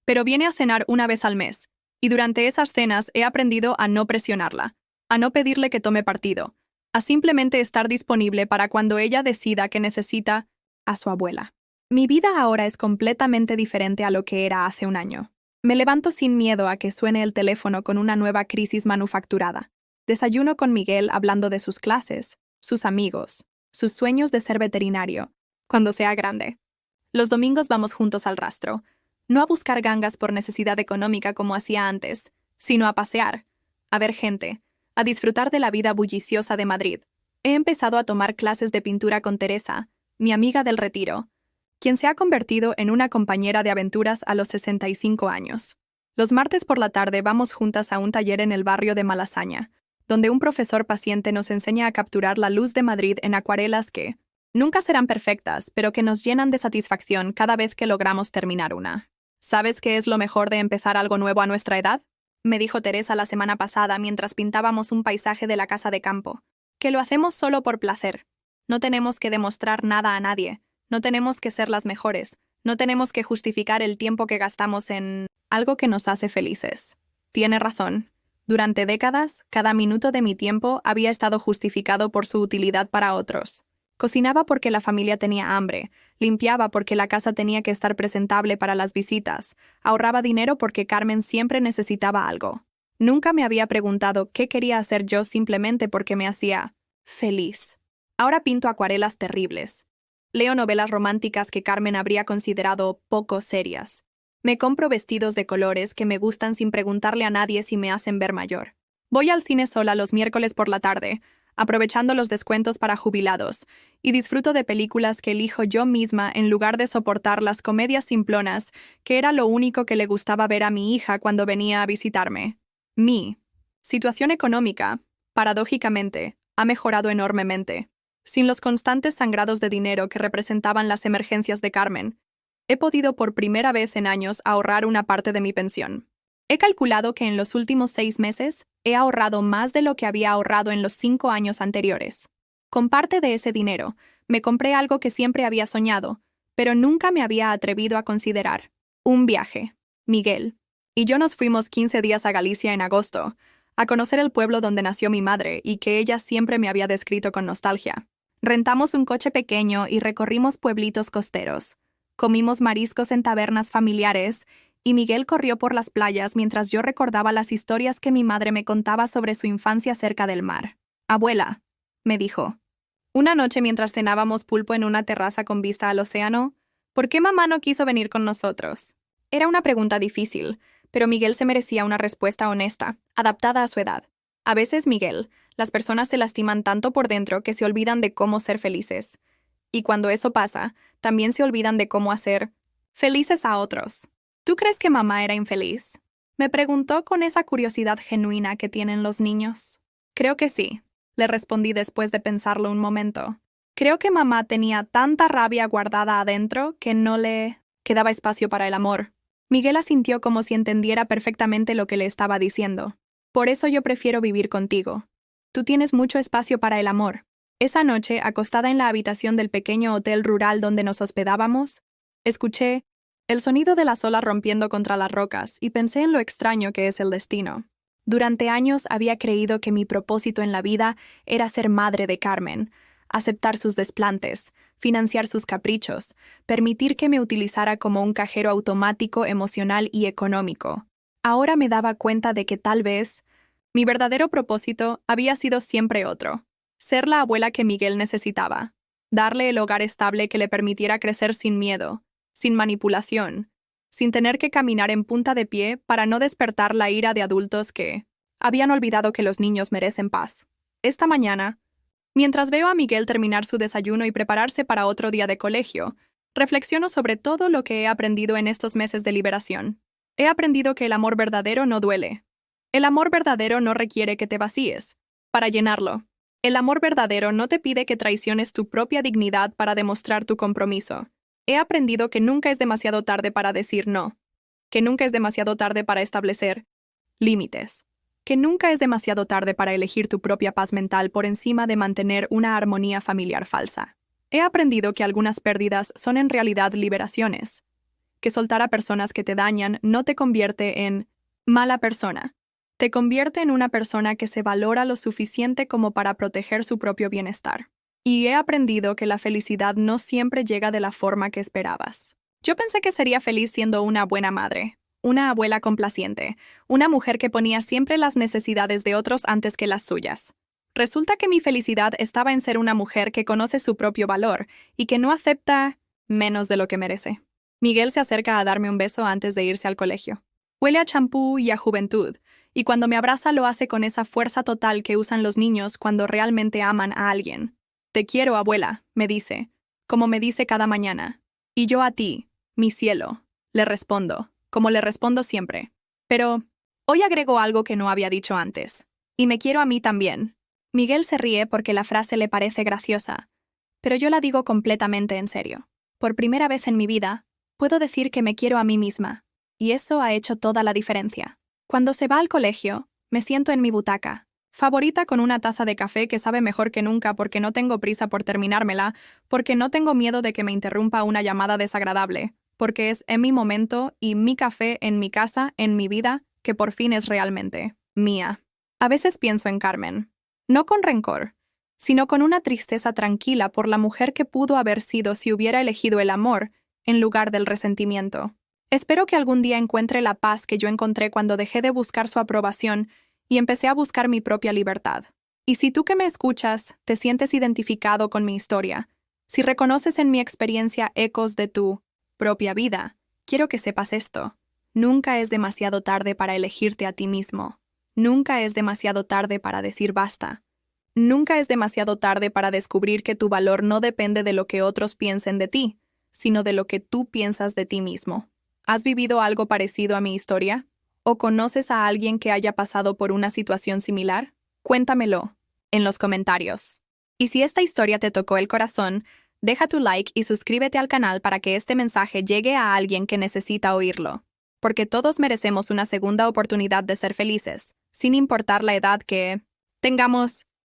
Pero viene a cenar una vez al mes, y durante esas cenas he aprendido a no presionarla, a no pedirle que tome partido, a simplemente estar disponible para cuando ella decida que necesita a su abuela. Mi vida ahora es completamente diferente a lo que era hace un año. Me levanto sin miedo a que suene el teléfono con una nueva crisis manufacturada. Desayuno con Miguel hablando de sus clases, sus amigos, sus sueños de ser veterinario, cuando sea grande. Los domingos vamos juntos al rastro, no a buscar gangas por necesidad económica como hacía antes, sino a pasear, a ver gente, a disfrutar de la vida bulliciosa de Madrid. He empezado a tomar clases de pintura con Teresa, mi amiga del retiro, quien se ha convertido en una compañera de aventuras a los 65 años. Los martes por la tarde vamos juntas a un taller en el barrio de Malasaña, donde un profesor paciente nos enseña a capturar la luz de Madrid en acuarelas que nunca serán perfectas, pero que nos llenan de satisfacción cada vez que logramos terminar una. ¿Sabes qué es lo mejor de empezar algo nuevo a nuestra edad? Me dijo Teresa la semana pasada mientras pintábamos un paisaje de la casa de campo. Que lo hacemos solo por placer. No tenemos que demostrar nada a nadie. No tenemos que ser las mejores. No tenemos que justificar el tiempo que gastamos en algo que nos hace felices. Tiene razón. Durante décadas, cada minuto de mi tiempo había estado justificado por su utilidad para otros. Cocinaba porque la familia tenía hambre, limpiaba porque la casa tenía que estar presentable para las visitas, ahorraba dinero porque Carmen siempre necesitaba algo. Nunca me había preguntado qué quería hacer yo simplemente porque me hacía feliz. Ahora pinto acuarelas terribles. Leo novelas románticas que Carmen habría considerado poco serias. Me compro vestidos de colores que me gustan sin preguntarle a nadie si me hacen ver mayor. Voy al cine sola los miércoles por la tarde, aprovechando los descuentos para jubilados, y disfruto de películas que elijo yo misma en lugar de soportar las comedias simplonas, que era lo único que le gustaba ver a mi hija cuando venía a visitarme. Mi situación económica, paradójicamente, ha mejorado enormemente. Sin los constantes sangrados de dinero que representaban las emergencias de Carmen, he podido por primera vez en años ahorrar una parte de mi pensión. He calculado que en los últimos 6 meses he ahorrado más de lo que había ahorrado en los 5 años anteriores. Con parte de ese dinero, me compré algo que siempre había soñado, pero nunca me había atrevido a considerar. Un viaje. Miguel y yo nos fuimos 15 días a Galicia en agosto, a conocer el pueblo donde nació mi madre y que ella siempre me había descrito con nostalgia. Rentamos un coche pequeño y recorrimos pueblitos costeros. Comimos mariscos en tabernas familiares y Miguel corrió por las playas mientras yo recordaba las historias que mi madre me contaba sobre su infancia cerca del mar. «Abuela», me dijo, una noche mientras cenábamos pulpo en una terraza con vista al océano, ¿por qué mamá no quiso venir con nosotros? Era una pregunta difícil, pero Miguel se merecía una respuesta honesta, adaptada a su edad. A veces, Miguel, las personas se lastiman tanto por dentro que se olvidan de cómo ser felices. Y cuando eso pasa, también se olvidan de cómo hacer felices a otros. ¿Tú crees que mamá era infeliz? Me preguntó con esa curiosidad genuina que tienen los niños. Creo que sí, le respondí después de pensarlo un momento. Creo que mamá tenía tanta rabia guardada adentro que no le quedaba espacio para el amor. Miguel asintió como si entendiera perfectamente lo que le estaba diciendo. Por eso yo prefiero vivir contigo. Tú tienes mucho espacio para el amor. Esa noche, acostada en la habitación del pequeño hotel rural donde nos hospedábamos, escuché el sonido de las olas rompiendo contra las rocas y pensé en lo extraño que es el destino. Durante años había creído que mi propósito en la vida era ser madre de Carmen, aceptar sus desplantes, financiar sus caprichos, permitir que me utilizara como un cajero automático, emocional y económico. Ahora me daba cuenta de que tal vez mi verdadero propósito había sido siempre otro: ser la abuela que Miguel necesitaba, darle el hogar estable que le permitiera crecer sin miedo, sin manipulación, sin tener que caminar en punta de pie para no despertar la ira de adultos que habían olvidado que los niños merecen paz. Esta mañana, mientras veo a Miguel terminar su desayuno y prepararse para otro día de colegio, reflexiono sobre todo lo que he aprendido en estos meses de liberación. He aprendido que el amor verdadero no duele. El amor verdadero no requiere que te vacíes para llenarlo. El amor verdadero no te pide que traiciones tu propia dignidad para demostrar tu compromiso. He aprendido que nunca es demasiado tarde para decir no, que nunca es demasiado tarde para establecer límites, que nunca es demasiado tarde para elegir tu propia paz mental por encima de mantener una armonía familiar falsa. He aprendido que algunas pérdidas son en realidad liberaciones, que soltar a personas que te dañan no te convierte en mala persona, te convierte en una persona que se valora lo suficiente como para proteger su propio bienestar. Y he aprendido que la felicidad no siempre llega de la forma que esperabas. Yo pensé que sería feliz siendo una buena madre, una abuela complaciente, una mujer que ponía siempre las necesidades de otros antes que las suyas. Resulta que mi felicidad estaba en ser una mujer que conoce su propio valor y que no acepta menos de lo que merece. Miguel se acerca a darme un beso antes de irse al colegio. Huele a champú y a juventud, Y cuando me abraza lo hace con esa fuerza total que usan los niños cuando realmente aman a alguien. Te quiero, abuela, me dice, como me dice cada mañana. Y yo a ti, mi cielo, le respondo, como le respondo siempre. Pero hoy agrego algo que no había dicho antes. Y me quiero a mí también. Miguel se ríe porque la frase le parece graciosa, pero yo la digo completamente en serio. Por primera vez en mi vida, puedo decir que me quiero a mí misma, y eso ha hecho toda la diferencia. Cuando se va al colegio, me siento en mi butaca, favorita con una taza de café que sabe mejor que nunca porque no tengo prisa por terminármela, porque no tengo miedo de que me interrumpa una llamada desagradable, porque es en mi momento y mi café en mi casa, en mi vida, que por fin es realmente mía. A veces pienso en Carmen, no con rencor, sino con una tristeza tranquila por la mujer que pudo haber sido si hubiera elegido el amor en lugar del resentimiento. Espero que algún día encuentre la paz que yo encontré cuando dejé de buscar su aprobación y empecé a buscar mi propia libertad. Y si tú que me escuchas te sientes identificado con mi historia, si reconoces en mi experiencia ecos de tu propia vida, quiero que sepas esto. Nunca es demasiado tarde para elegirte a ti mismo. Nunca es demasiado tarde para decir basta. Nunca es demasiado tarde para descubrir que tu valor no depende de lo que otros piensen de ti, sino de lo que tú piensas de ti mismo. ¿Has vivido algo parecido a mi historia? ¿O conoces a alguien que haya pasado por una situación similar? Cuéntamelo en los comentarios. Y si esta historia te tocó el corazón, deja tu like y suscríbete al canal para que este mensaje llegue a alguien que necesita oírlo. Porque todos merecemos una segunda oportunidad de ser felices, sin importar la edad que tengamos.